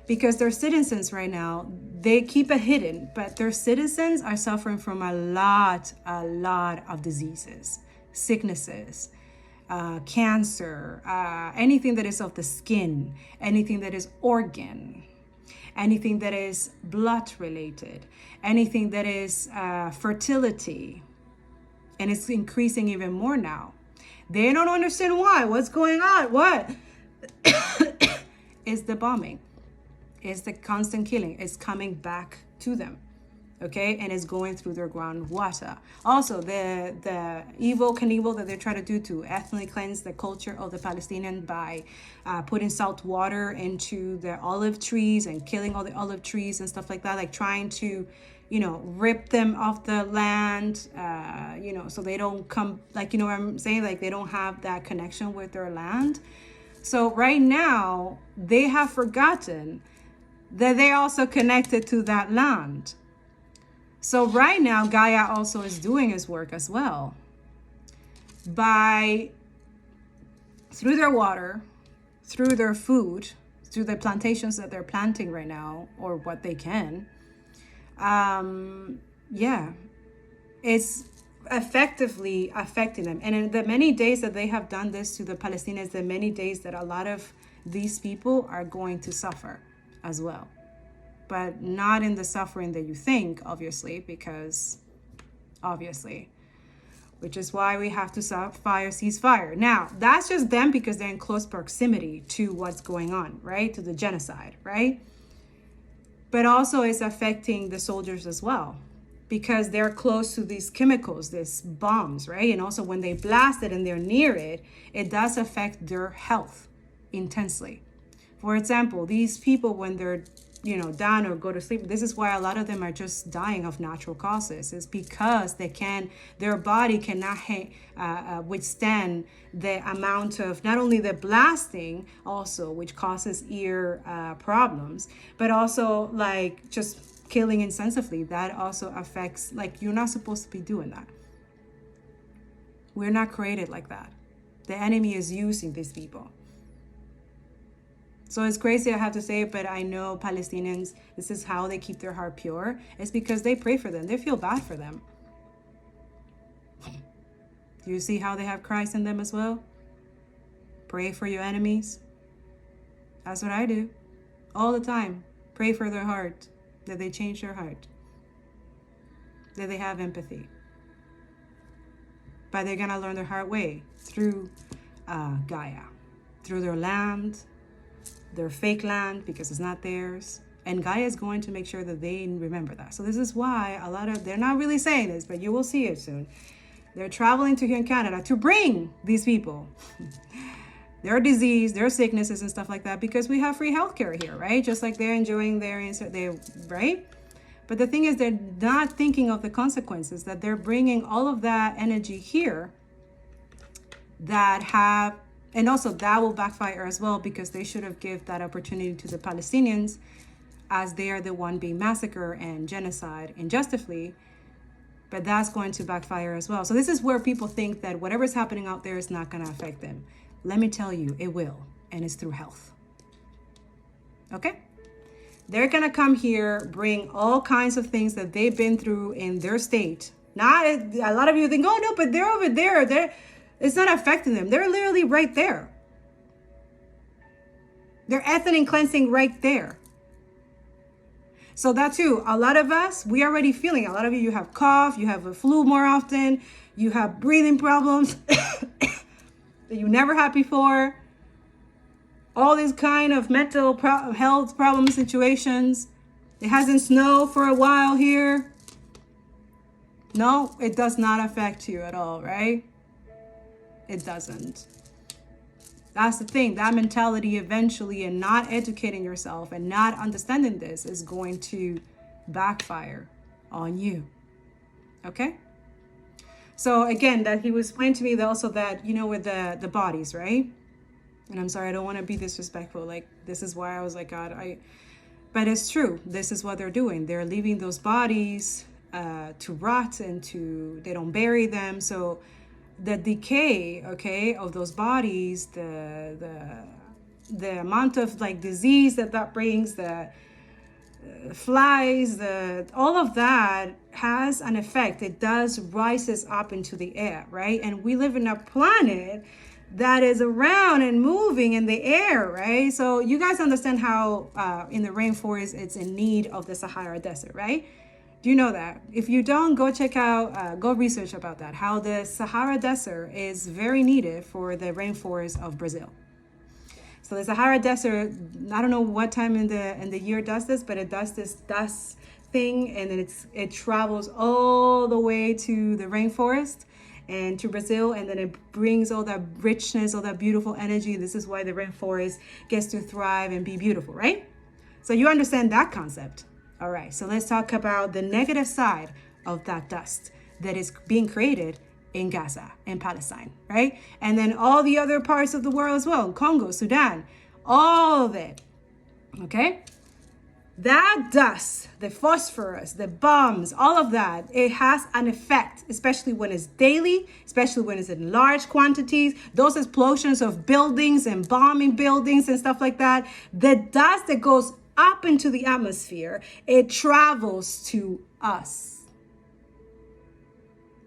Because their citizens right now, they keep it hidden, but their citizens are suffering from a lot of diseases, sicknesses, cancer, anything that is of the skin, anything that is organ. anything that is blood related, anything that is fertility. And it's increasing even more now. They don't understand why. What's going on? What? It's the bombing. It's the constant killing. It's coming back to them. Okay, and it's going through their groundwater. Also, the evil Knievel that they're trying to do to ethnically cleanse the culture of the Palestinian by putting salt water into the olive trees and killing all the olive trees and stuff like that, like trying to, rip them off the land, so they don't come, like, what I'm saying, like they don't have that connection with their land. So right now, they have forgotten that they also connected to that land. So right now, Gaia also is doing his work as well. Through their water, through their food, through the plantations that they're planting right now, or what they can. It's effectively affecting them. And in the many days that they have done this to the Palestinians, the many days that a lot of these people are going to suffer as well. But not in the suffering that you think, obviously, which is why we have to cease fire. Now, that's just them because they're in close proximity to what's going on, right? To the genocide, right? But also it's affecting the soldiers as well because they're close to these chemicals, these bombs, right? And also when they blast it and they're near it, it does affect their health intensely. For example, these people, when they're down or go to sleep, this is why a lot of them are just dying of natural causes. It's because their body cannot withstand the amount of not only the blasting also, which causes ear problems, but also like just killing insensibly. That also affects, like, you're not supposed to be doing that. We're not created like that. The enemy is using these people. So it's crazy I have to say it, but I know Palestinians, this is how they keep their heart pure. It's because they pray for them. They feel bad for them. Do you see how they have Christ in them as well? Pray for your enemies. That's what I do. All the time. Pray for their heart. That they change their heart. That they have empathy. But they're going to learn the hard way through Gaia. Through their land. Their fake land, because it's not theirs. And Gaia is going to make sure that they remember that. So this is why they're not really saying this, but you will see it soon. They're traveling to here in Canada to bring these people their disease, their sicknesses and stuff like that, because we have free healthcare here, right? Just like they're enjoying right? But the thing is, they're not thinking of the consequences, that they're bringing all of that energy here and also that will backfire as well, because they should have given that opportunity to the Palestinians, as they are the one being massacred and genocide injustifiably. But that's going to backfire as well. So this is where people think that whatever's happening out there is not going to affect them. Let me tell you, it will. And it's through health. Okay? They're going to come here, bring all kinds of things that they've been through in their state. Not a lot of you think, oh no, but they're over there. It's not affecting them. They're literally right there. They're ethnic cleansing right there. So that too, a lot of us, we already feeling, a lot of you have cough, you have a flu more often, you have breathing problems that you never had before. All these kind of mental health problem situations. It hasn't snowed for a while here. No, it does not affect you at all, right? It doesn't. That's the thing. That mentality eventually, and not educating yourself and not understanding this, is going to backfire on you. Okay? So again, that he was explaining to me that also that, with the bodies, right? And I'm sorry, I don't want to be disrespectful. Like, this is why I was like, God, but it's true. This is what they're doing. They're leaving those bodies to rot and they don't bury them. So the decay, okay, of those bodies, the amount of like disease that brings, the flies, all of that has an effect. It does rises up into the air, right? And we live in a planet that is around and moving in the air, right? So you guys understand how in the rainforest it's in need of the Sahara Desert, right? Do you know that? If you don't, go check out, go research about that, how the Sahara Desert is very needed for the rainforest of Brazil. So the Sahara Desert, I don't know what time in the year it does this, but it does this dust thing, and it travels all the way to the rainforest and to Brazil, and then it brings all that richness, all that beautiful energy. This is why the rainforest gets to thrive and be beautiful, right? So you understand that concept. All right, so let's talk about the negative side of that dust that is being created in Gaza, in Palestine, right? And then all the other parts of the world as well, Congo, Sudan, all of it, okay? That dust, the phosphorus, the bombs, all of that, it has an effect, especially when it's daily, especially when it's in large quantities. Those explosions of buildings and bombing buildings and stuff like that, the dust that goes up into the atmosphere, it travels to us.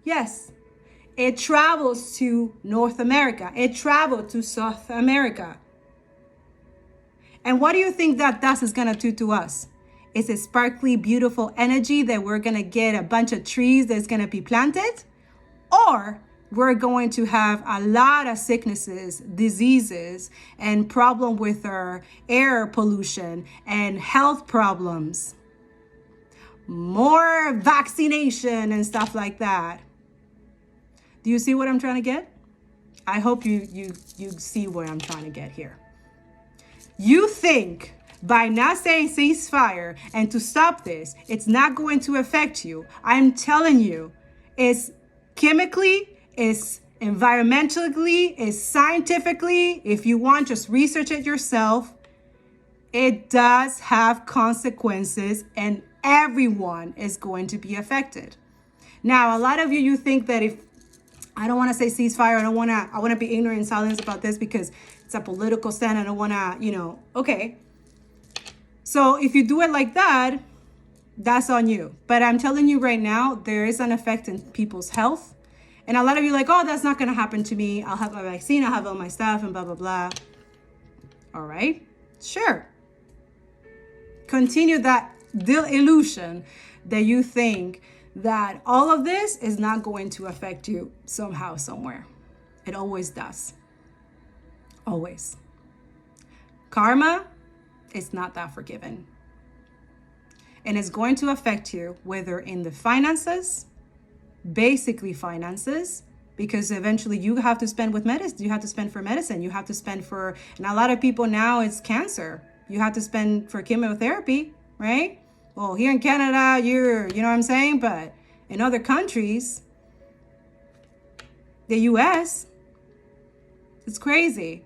Yes, it travels to North America. It traveled to South America. And what do you think that dust is going to do to us? It's a sparkly, beautiful energy that we're going to get a bunch of trees that's going to be planted? Or we're going to have a lot of sicknesses, diseases, and problem with our air pollution and health problems. More vaccination and stuff like that. Do you see what I'm trying to get? I hope you see what I'm trying to get here. You think by not saying ceasefire and to stop this, it's not going to affect you. I'm telling you, it's chemically, it's environmentally, it's scientifically. If you want, just research it yourself. It does have consequences and everyone is going to be affected. Now, a lot of you think that if, I don't want to say ceasefire, I want to be ignorant in silence about this because it's a political stand. I don't want to, okay. So if you do it like that, that's on you. But I'm telling you right now, there is an effect in people's health. And a lot of you are like, oh, that's not going to happen to me. I'll have my vaccine, I'll have all my stuff and blah, blah, blah. All right, sure. Continue that illusion that you think that all of this is not going to affect you somehow, somewhere. It always does. Always. Karma is not that forgiving. And it's going to affect you whether in the finances, basically finances, because eventually you have to spend with medicine. You have to spend for medicine. You have to spend for, and a lot of people now it's cancer. You have to spend for chemotherapy, right? Well, here in Canada, you know what I'm saying? But in other countries, the US, it's crazy.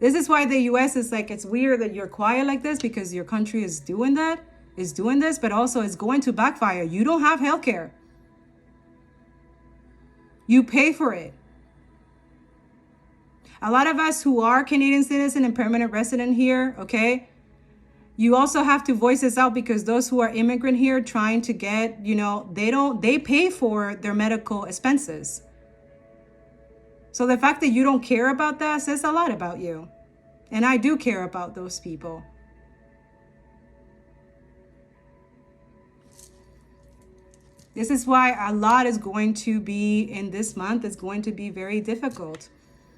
This is why the US is like, it's weird that you're quiet like this because your country is doing this, but also it's going to backfire. You don't have healthcare. You pay for it. A lot of us who are Canadian citizen and permanent resident here, okay, you also have to voice this out because those who are immigrant here trying to get, they pay for their medical expenses. So the fact that you don't care about that says a lot about you. And I do care about those people. This is why a lot is going to be in this month. It's going to be very difficult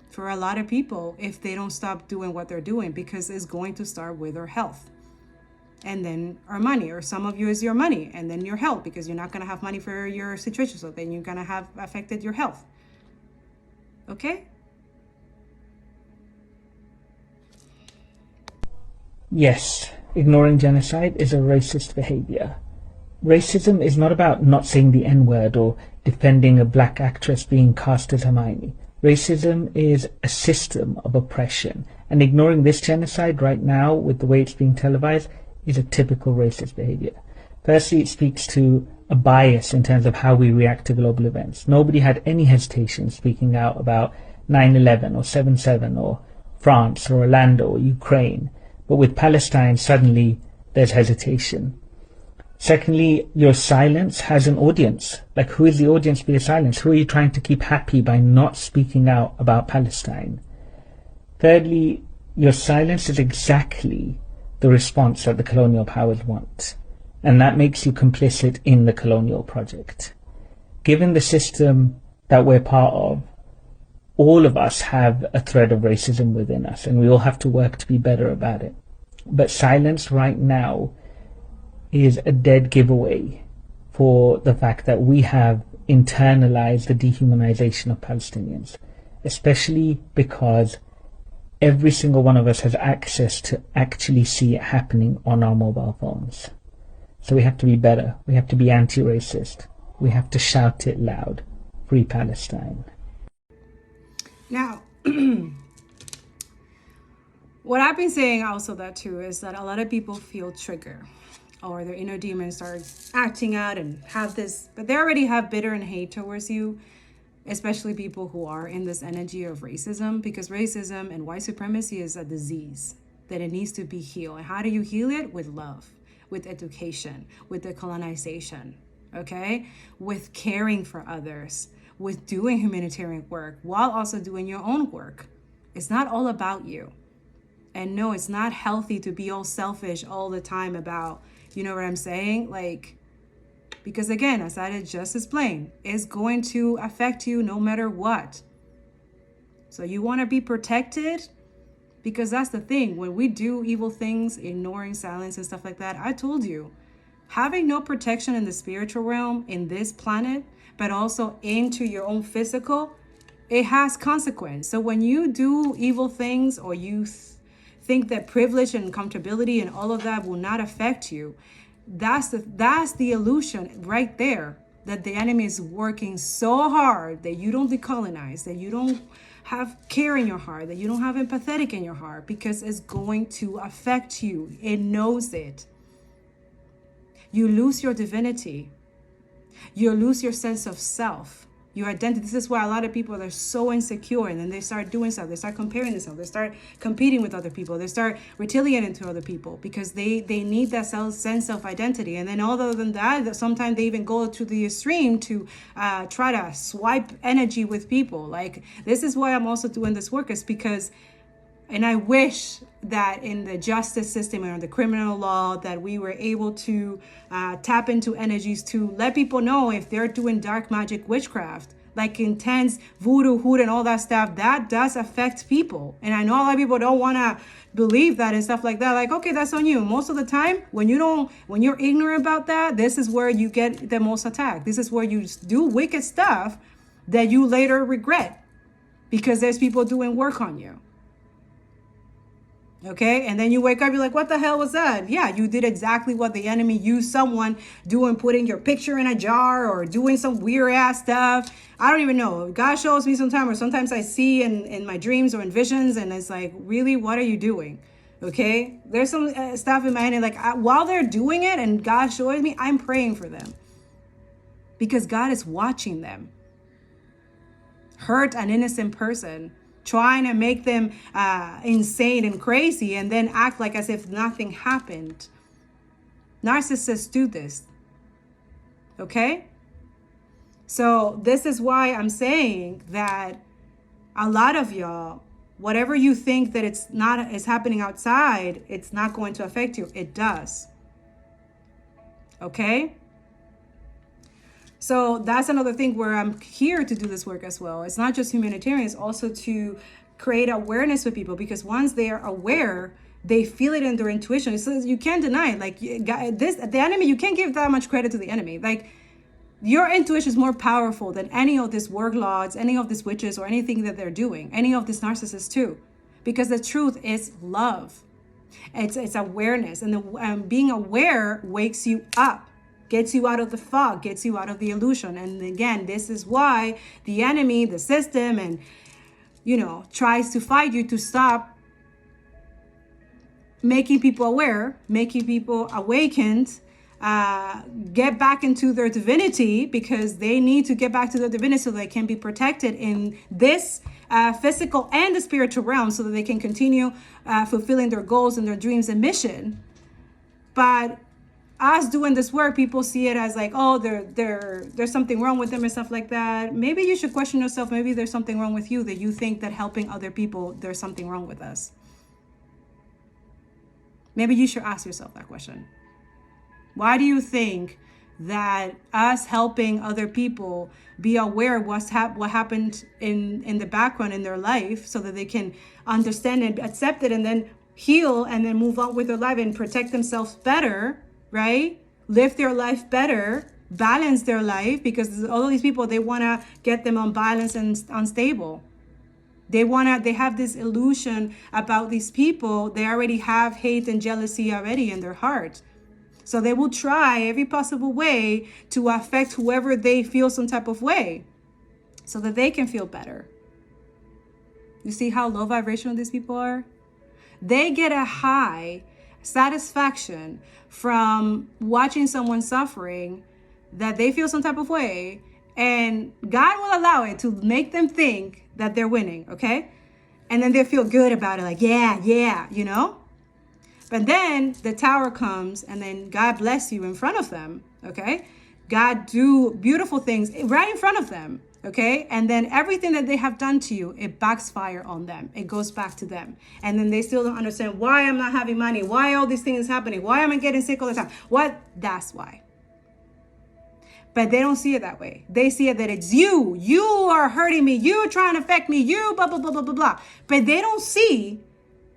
for a lot of people if they don't stop doing what they're doing, because it's going to start with our health. And then our money, or some of you is your money, and then your health, because you're not going to have money for your situation. So then you're going to have affected your health. Okay? Yes, ignoring genocide is a racist behavior. Racism is not about not saying the N-word or defending a black actress being cast as Hermione. Racism is a system of oppression, and ignoring this genocide right now with the way it's being televised is a typical racist behavior. Firstly, it speaks to a bias in terms of how we react to global events. Nobody had any hesitation speaking out about 9/11 or 7/7 or France or Orlando or Ukraine. But with Palestine, suddenly there's hesitation. Secondly, your silence has an audience. Like, who is the audience for your silence? Who are you trying to keep happy by not speaking out about Palestine? Thirdly, your silence is exactly the response that the colonial powers want. And that makes you complicit in the colonial project. Given the system that we're part of, all of us have a thread of racism within us, and we all have to work to be better about it. But silence right now is a dead giveaway for the fact that we have internalized the dehumanization of Palestinians, especially because every single one of us has access to actually see it happening on our mobile phones. So we have to be better. We have to be anti-racist. We have to shout it loud. Free Palestine. Now, what I've been saying also that too is that a lot of people feel triggered, or their inner demons start acting out and have this, but they already have bitter and hate towards you, especially people who are in this energy of racism, because racism and white supremacy is a disease that it needs to be healed. And how do you heal it? With love, with education, with decolonization, okay? With caring for others, with doing humanitarian work while also doing your own work. It's not all about you. And no, it's not healthy to be all selfish all the time about, you know what I'm saying? Like, because again, as I just explained, it's going to affect you no matter what. So you want to be protected, because that's the thing. When we do evil things, ignoring silence and stuff like that, I told you, having no protection in the spiritual realm, in this planet, but also into your own physical, it has consequence. So when you do evil things, or you think that privilege and comfortability and all of that will not affect you, that's the illusion right there, that the enemy is working so hard that you don't decolonize, that you don't have care in your heart, that you don't have empathetic in your heart, because it's going to affect you. It knows it. You lose your divinity. You lose your sense of self, your identity. This is why a lot of people are so insecure, and then they start doing stuff. They start comparing themselves. They start competing with other people. They start retaliating to other people because they need that sense of identity. And then other than that, sometimes they even go to the extreme to try to swipe energy with people. Like, this is why I'm also doing this work, is because, and I wish that in the justice system or the criminal law that we were able to tap into energies to let people know if they're doing dark magic witchcraft, like intense voodoo, hood, and all that stuff, that does affect people. And I know a lot of people don't want to believe that and stuff like that. Like, okay, that's on you. Most of the time, when you're ignorant about that, this is where you get the most attack. This is where you do wicked stuff that you later regret, because there's people doing work on you. Okay, and then you wake up, you're like, what the hell was that? Yeah, you did exactly what the enemy used someone doing, putting your picture in a jar or doing some weird ass stuff. I don't even know. God shows me sometimes, or sometimes I see in my dreams or in visions, and it's like, really, what are you doing? Okay, there's some stuff in my head, and like while they're doing it and God shows me, I'm praying for them, because God is watching them hurt an innocent person, trying to make them insane and crazy, and then act like as if nothing happened. Narcissists do this. Okay? So this is why I'm saying that a lot of y'all, whatever you think that is happening outside, it's not going to affect you. It does. Okay? So that's another thing where I'm here to do this work as well. It's not just humanitarian, it's also to create awareness with people, because once they are aware, they feel it in their intuition. So you can't deny it. Like the enemy, you can't give that much credit to the enemy. Like, your intuition is more powerful than any of these warlords, any of these witches, or anything that they're doing, any of these narcissists too, because the truth is love. It's awareness, and being aware wakes you up, gets you out of the fog, gets you out of the illusion. And again, this is why the enemy, the system, and tries to fight you to stop making people aware, making people awakened, get back into their divinity, because they need to get back to their divinity so they can be protected in this physical and the spiritual realm, so that they can continue fulfilling their goals and their dreams and mission. But us doing this work, people see it as like, oh, there's something wrong with them and stuff like that. Maybe you should question yourself. Maybe there's something wrong with you, that you think that helping other people, there's something wrong with us. Maybe you should ask yourself that question. Why do you think that us helping other people be aware of what happened in the background in their life, so that they can understand and accept it, and then heal, and then move on with their life and protect themselves better, right? Live their life better, balance their life, because all of these people, they want to get them unbalanced and unstable. They have this illusion about these people. They already have hate and jealousy already in their heart. So they will try every possible way to affect whoever they feel some type of way, so that they can feel better. You see how low vibrational these people are? They get a high satisfaction from watching someone suffering, that they feel some type of way, and God will allow it to make them think that they're winning, okay? And then they feel good about it, like, yeah, you know? But then the tower comes, and then God bless you in front of them, okay? God do beautiful things right in front of them, okay? And then everything that they have done to you, it backfires on them. It goes back to them. And then they still don't understand why I'm not having money, why all these things happening, why am I getting sick all the time? What? That's why. But they don't see it that way. They see it that it's you. You are hurting me. You trying to affect me. You blah, blah, blah, blah, blah, blah. But they don't see.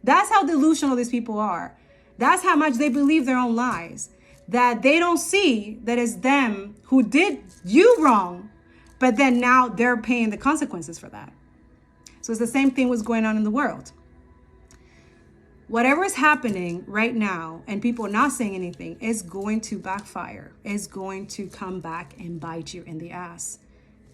That's how delusional these people are. That's how much they believe their own lies. That they don't see that it's them who did you wrong, but then now they're paying the consequences for that. So it's the same thing what's going on in the world. Whatever is happening right now, and people not saying anything, is going to backfire. Is going to come back and bite you in the ass.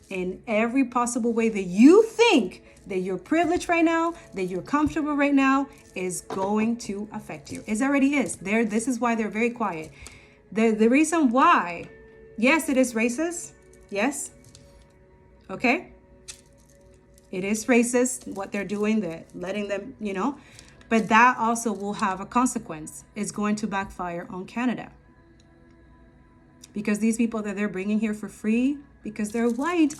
In every possible way that you think that you're privileged right now, that you're comfortable right now, is going to affect you. It already is. This is why they're very quiet. The reason why, yes, it is racist. Yes. Okay. It is racist what they're doing, that letting them, but that also will have a consequence. It's going to backfire on Canada. Because these people that they're bringing here for free, because they're white,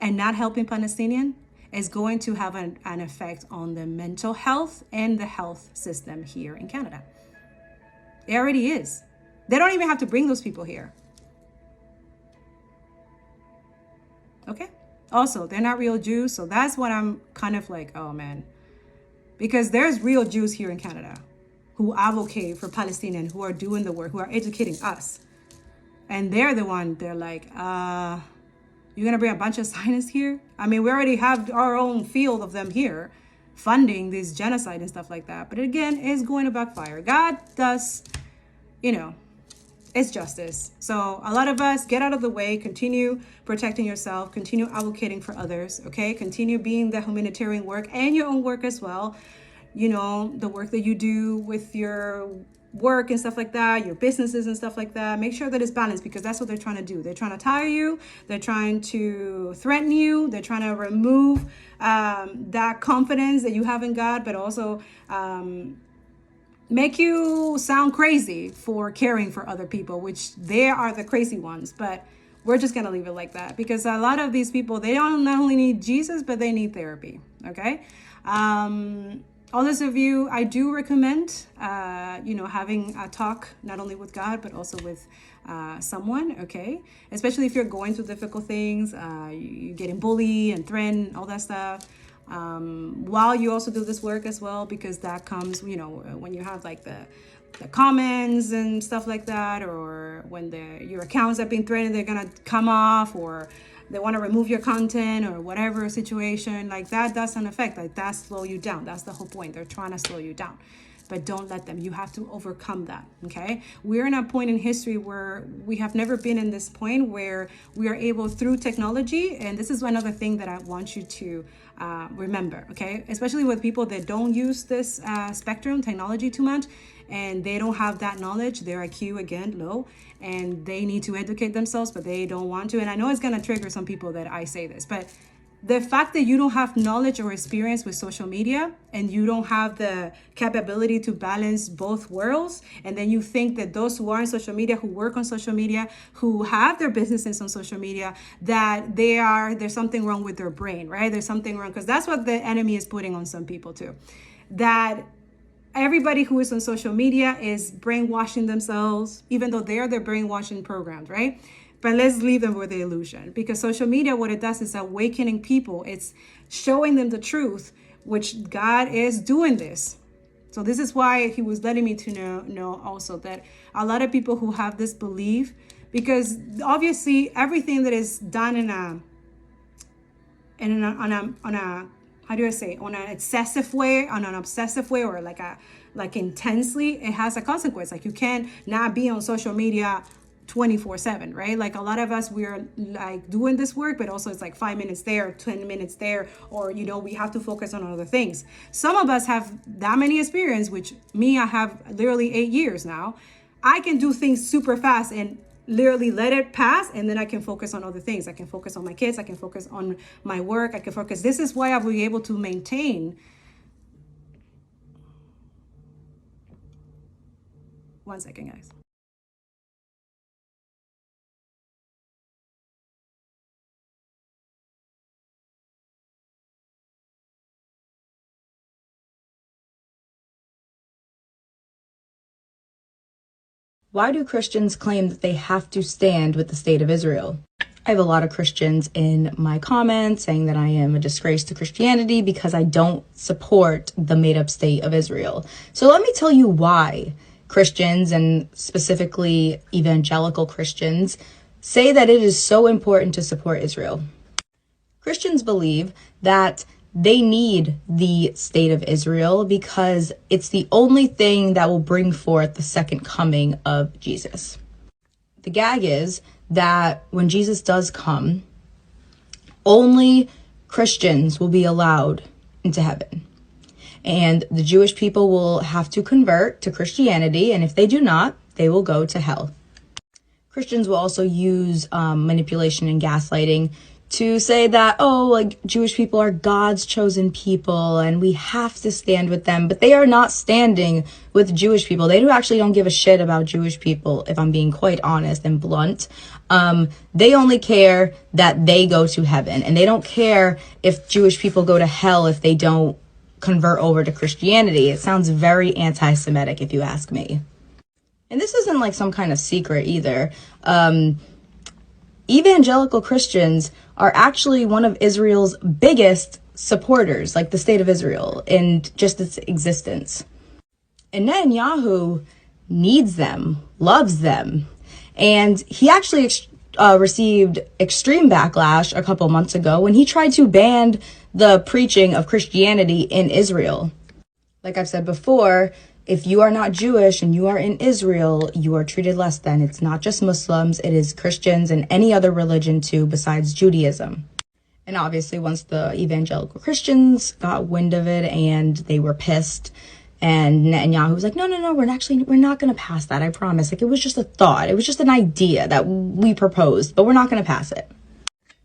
and not helping Palestinian, is going to have an effect on the mental health and the health system here in Canada. It already is. They don't even have to bring those people here. Okay? Also, they're not real Jews, so that's what I'm kind of like, oh man. Because there's real Jews here in Canada who advocate for Palestinian, who are doing the work, who are educating us. And they're the one, they're like, you're going to bring a bunch of Zionists here? I mean, we already have our own field of them here funding this genocide and stuff like that. But again, it's going to backfire. God does, it's justice. So a lot of us, get out of the way, continue protecting yourself, continue advocating for others, okay? Continue being the humanitarian work and your own work as well. The work that you do with your work and stuff like that, your businesses and stuff like that. Make sure that it's balanced, because that's what they're trying to do. They're trying to tire you. They're trying to threaten you. They're trying to remove that confidence that you have in God, but also make you sound crazy for caring for other people, which they are the crazy ones. But we're just going to leave it like that, because a lot of these people, they don't not only need Jesus, but they need therapy. Okay. All those of you, I do recommend, having a talk, not only with God, but also with someone, okay? Especially if you're going through difficult things, you're getting bullied and threatened, all that stuff. While you also do this work as well, because that comes, when you have like the comments and stuff like that, or when your accounts have been threatened, they're going to come off, or they want to remove your content, or whatever situation, like that doesn't affect, like that slow you down. That's the whole point. They're trying to slow you down, but don't let them. You have to overcome that, okay? We're in a point in history where we have never been in this point where we are able, through technology, and this is another thing that I want you to remember, okay? Especially with people that don't use this spectrum technology too much, and they don't have that knowledge, their IQ, again, low, and they need to educate themselves, but they don't want to. And I know it's going to trigger some people that I say this, but the fact that you don't have knowledge or experience with social media and you don't have the capability to balance both worlds, and then you think that those who are on social media, who work on social media, who have their businesses on social media, that there's something wrong with their brain, right? There's something wrong, because that's what the enemy is putting on some people too. That everybody who is on social media is brainwashing themselves, even though they are their brainwashing programs, right? But let's leave them with the illusion, because social media, what it does is awakening people. It's showing them the truth, which God is doing this. So this is why he was letting me to know also that a lot of people who have this belief, because obviously everything that is done on an excessive way, on an obsessive way, or like intensely, it has a consequence. Like you can't not be on social media 24/7, right? Like a lot of us, we're like doing this work, but also it's like 5 minutes there, 10 minutes there, or, you know, we have to focus on other things. Some of us have that many experience, which me, I have literally 8 years now. I can do things super fast and literally let it pass, and then I can focus on other things. I can focus on my kids. I can focus on my work. I can focus. This is why I will be able to maintain. One second, guys. Why do Christians claim that they have to stand with the state of Israel? I have a lot of Christians in my comments saying that I am a disgrace to Christianity because I don't support the made-up state of Israel. So let me tell you why Christians, and specifically evangelical Christians, say that it is so important to support Israel. Christians believe that they need the state of Israel because it's the only thing that will bring forth the second coming of Jesus. The gag is that when Jesus does come, only Christians will be allowed into heaven. And the Jewish people will have to convert to Christianity, and if they do not, they will go to hell. Christians will also use manipulation and gaslighting to say that, oh, like Jewish people are God's chosen people and we have to stand with them. But they are not standing with Jewish people. They actually don't give a shit about Jewish people, if I'm being quite honest and blunt. They only care that they go to heaven, and they don't care if Jewish people go to hell if they don't convert over to Christianity. It sounds very anti-Semitic if you ask me. And this isn't like some kind of secret either. Evangelical Christians are actually one of Israel's biggest supporters, like the state of Israel and just its existence. And Netanyahu needs them, loves them. And he actually received extreme backlash a couple months ago when he tried to ban the preaching of Christianity in Israel. Like I've said before, if you are not Jewish and you are in Israel, you are treated less than. It's not just Muslims, it is Christians and any other religion too besides Judaism. And obviously once the evangelical Christians got wind of it and they were pissed, and Netanyahu was like, no, we're not going to pass that, I promise. Like, it was just a thought. It was just an idea that we proposed, but we're not going to pass it.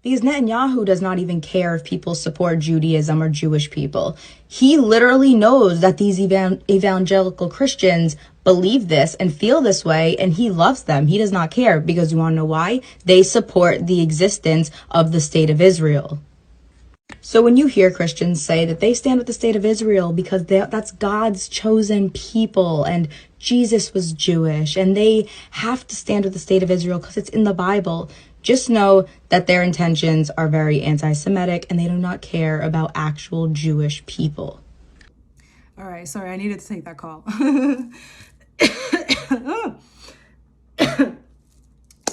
Because Netanyahu does not even care if people support Judaism or Jewish people. He literally knows that these evangelical Christians believe this and feel this way, and he loves them. He does not care, because you want to know why? They support the existence of the state of Israel. So when you hear Christians say that they stand with the state of Israel because that's God's chosen people and Jesus was Jewish and they have to stand with the state of Israel because it's in the Bible, just know that their intentions are very anti-Semitic and they do not care about actual Jewish people. All right, sorry, I needed to take that call.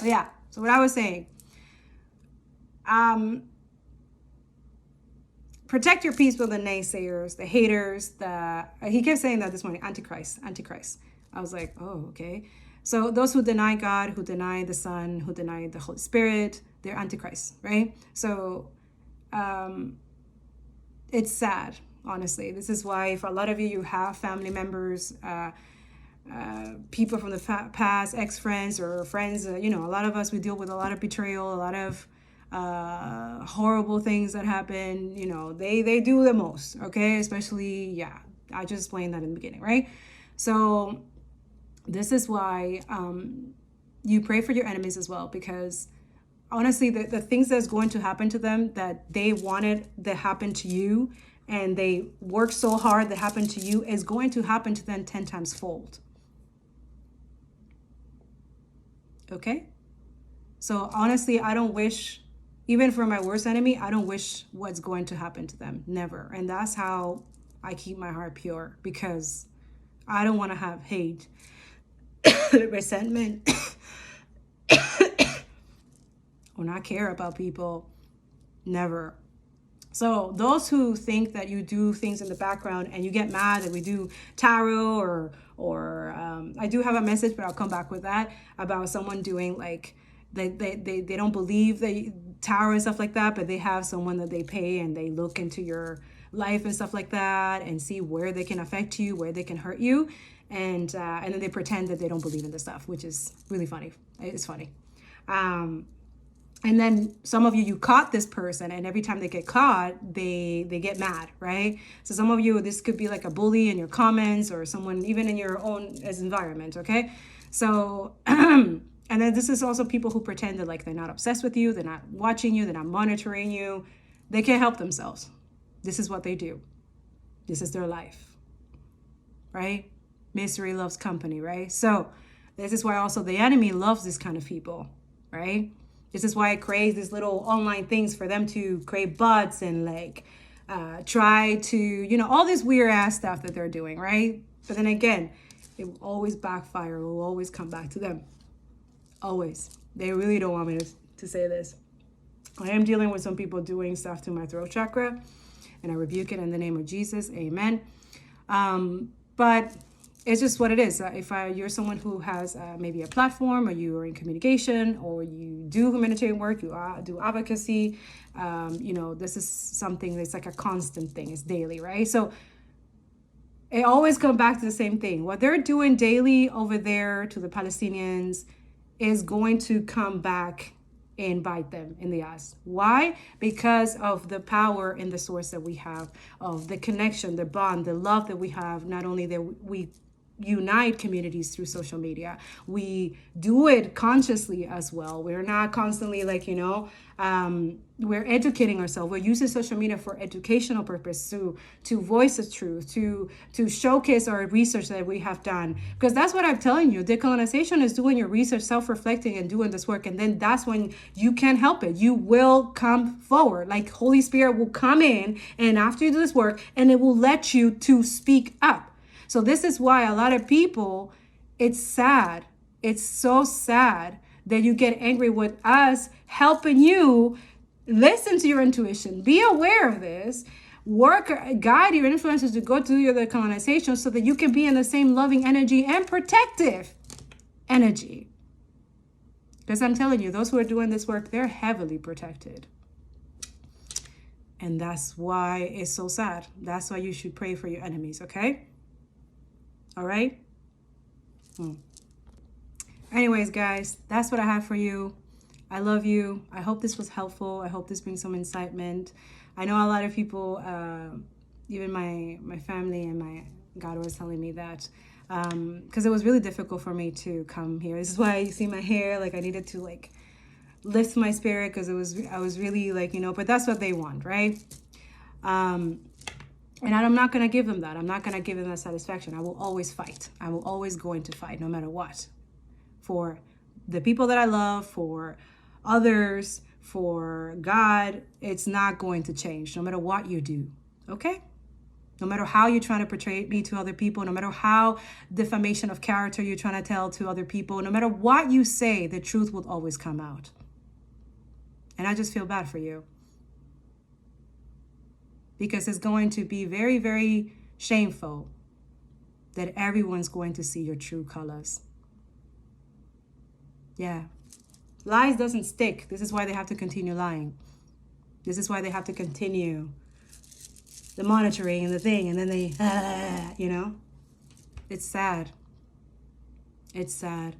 Yeah, so what I was saying, protect your peace with the naysayers, the haters, he kept saying that this morning, Antichrist. I was like, oh, okay. So those who deny God, who deny the Son, who deny the Holy Spirit, they're Antichrist, right? So it's sad, honestly. This is why for a lot of you have family members, people from the past, ex-friends or friends, a lot of us, we deal with a lot of betrayal, a lot of horrible things that happen. You know, they do the most, okay? Especially, yeah, I just explained that in the beginning, right? So this is why you pray for your enemies as well, because honestly, the things that's going to happen to them that they wanted that happen to you, and they worked so hard that happened to you, is going to happen to them 10 times fold. Okay? So honestly, I don't wish, even for my worst enemy, I don't wish what's going to happen to them. Never. And that's how I keep my heart pure, because I don't want to have hate, resentment, or not care about people. Never. So those who think that you do things in the background and you get mad that we do tarot, or I do have a message, but I'll come back with that, about someone doing like, they don't believe the tarot and stuff like that, but they have someone that they pay and they look into your life and stuff like that and see where they can affect you, where they can hurt you, and then they pretend that they don't believe in this stuff, which is really funny. It's funny. And then some of you caught this person, and every time they get caught, they get mad, right? So some of you, this could be like a bully in your comments, or someone even in your own environment, okay? So, and then this is also people who pretend that like they're not obsessed with you, they're not watching you, they're not monitoring you. They can't help themselves. This is what they do. This is their life, right? Misery loves company, right? So this is why also the enemy loves this kind of people, right? This is why it creates these little online things for them to create bots and like try to, you know, all this weird ass stuff that they're doing, right? But then again, it will always backfire. It will always come back to them. Always. They really don't want me to say this. I am dealing with some people doing stuff to my throat chakra, and I rebuke it in the name of Jesus. Amen. But it's just what it is. If you're someone who has maybe a platform, or you are in communication, or you do humanitarian work, you do advocacy, you know, this is something that's like a constant thing. It's daily, right? So it always comes back to the same thing. What they're doing daily over there to the Palestinians is going to come back and bite them in the ass. Why? Because of the power and the source that we have, of the connection, the bond, the love that we have. Not only that we unite communities through social media, we do it consciously as well. We're not constantly like, you know, we're educating ourselves. We're using social media for educational purpose, to voice the truth, to showcase our research that we have done. Because that's what I'm telling you. Decolonization is doing your research, self-reflecting, and doing this work. And then that's when you can't help it. You will come forward. Like Holy Spirit will come in, and after you do this work, and it will let you to speak up. So this is why a lot of people, it's sad. It's so sad that you get angry with us helping you listen to your intuition. Be aware of this. Guide your influences to go through your decolonization so that you can be in the same loving energy and protective energy. Because I'm telling you, those who are doing this work, they're heavily protected. And that's why it's so sad. That's why you should pray for your enemies, okay? All right? Anyways, guys, that's what I have for you. I love you. I hope this was helpful. I hope this brings some incitement. I know a lot of people, even my family and my God was telling me that, because it was really difficult for me to come here. This is why you see my hair, like I needed to like lift my spirit, because I was really like, you know, but that's what they want, right? And I'm not going to give them that. I'm not going to give them that satisfaction. I will always fight. I will always going to fight, no matter what. For the people that I love, for others, for God, it's not going to change, no matter what you do, okay? No matter how you're trying to portray me to other people, no matter how defamation of character you're trying to tell to other people, no matter what you say, the truth will always come out. And I just feel bad for you. Because it's going to be very, very shameful that everyone's going to see your true colors. Yeah. Lies doesn't stick. This is why they have to continue lying. This is why they have to continue the monitoring and the thing, and then they, you know? It's sad. It's sad.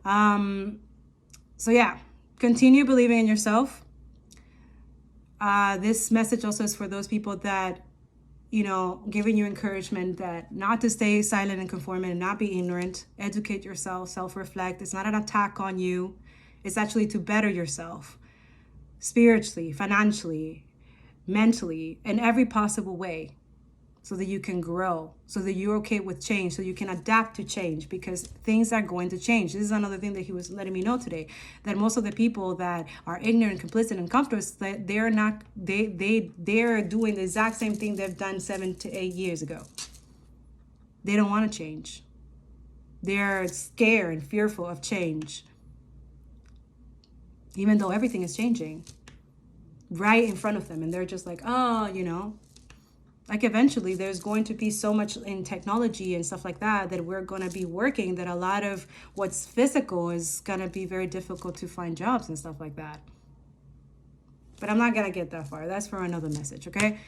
So yeah, continue believing in yourself. This message also is for those people that, you know, giving you encouragement that not to stay silent and conforming and not be ignorant. Educate yourself, self-reflect. It's not an attack on you. It's actually to better yourself spiritually, financially, mentally, in every possible way, so that you can grow, so that you're okay with change, so you can adapt to change, because things are going to change. This is another thing that he was letting me know today, that most of the people that are ignorant, complicit, and comfortable, that they're not, they're doing the exact same thing they've done 7 to 8 years ago. They don't want to change. They're scared and fearful of change, even though everything is changing right in front of them. And they're just like, oh, you know, like eventually there's going to be so much in technology and stuff like that we're going to be working, that a lot of what's physical is going to be very difficult to find jobs and stuff like that. But I'm not going to get that far. That's for another message, okay?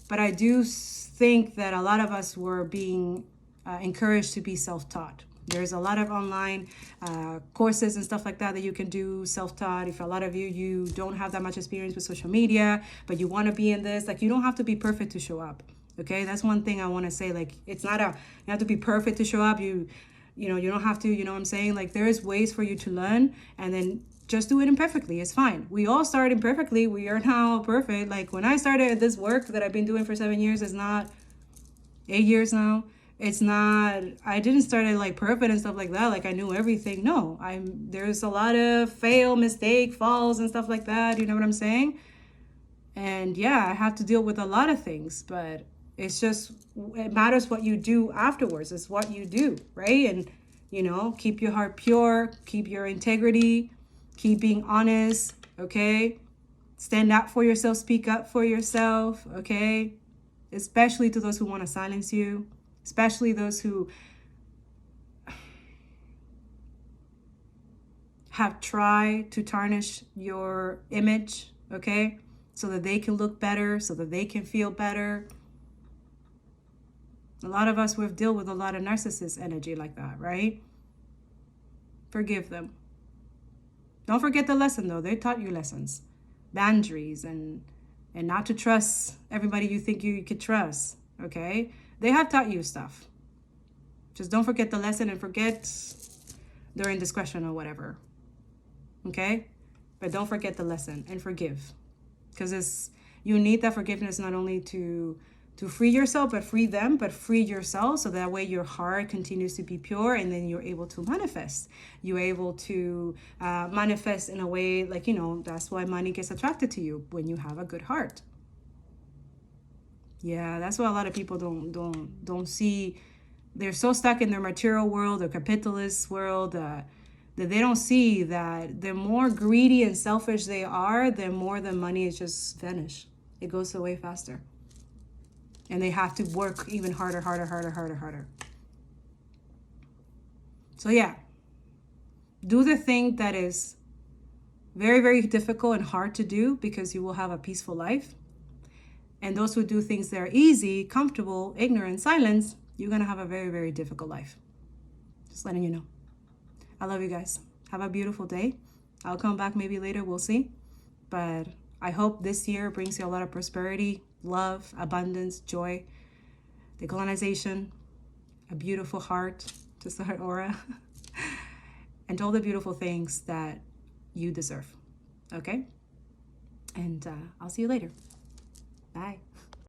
But I do think that a lot of us were being encouraged to be self-taught. There's a lot of online courses and stuff like that you can do self-taught. If a lot of you don't have that much experience with social media, but you want to be in this, like, you don't have to be perfect to show up. Okay, that's one thing I want to say. Like, it's not you have to be perfect to show up. You know, you don't have to, you know what I'm saying? Like, there is ways for you to learn, and then just do it imperfectly. It's fine. We all start imperfectly. We are now perfect. Like, when I started this work that I've been doing for 7 years, it's not 8 years now. It's not, I didn't start it like perfect and stuff like that. Like, I knew everything. No, there's a lot of mistake, falls and stuff like that. You know what I'm saying? And yeah, I have to deal with a lot of things, but it's just, it matters what you do afterwards. It's what you do, right? And, you know, keep your heart pure, keep your integrity, keep being honest, okay? Stand up for yourself, speak up for yourself, okay? Especially to those who want to silence you. Especially those who have tried to tarnish your image, okay? So that they can look better, so that they can feel better. A lot of us, we've dealt with a lot of narcissist energy like that, right? Forgive them. Don't forget the lesson, though. They taught you lessons. Boundaries and not to trust everybody you think you could trust, okay? They have taught you stuff. Just don't forget the lesson and forget their indiscretion or whatever. Okay? But don't forget the lesson and forgive. Because you need that forgiveness not only to free yourself, but free them, but free yourself. So that way your heart continues to be pure, and then you're able to manifest. You're able to manifest in a way, like, you know, that's why money gets attracted to you, when you have a good heart. Yeah, that's what a lot of people don't see. They're so stuck in their material world, or capitalist world, that they don't see that the more greedy and selfish they are, the more the money is just vanish. It goes away faster. And they have to work even harder. So yeah, do the thing that is very, very difficult and hard to do, because you will have a peaceful life. And those who do things that are easy, comfortable, ignorant, silence, you're going to have a very, very difficult life. Just letting you know. I love you guys. Have a beautiful day. I'll come back maybe later. We'll see. But I hope this year brings you a lot of prosperity, love, abundance, joy, decolonization, a beautiful heart, just a heart aura, and all the beautiful things that you deserve. Okay? And I'll see you later. Bye.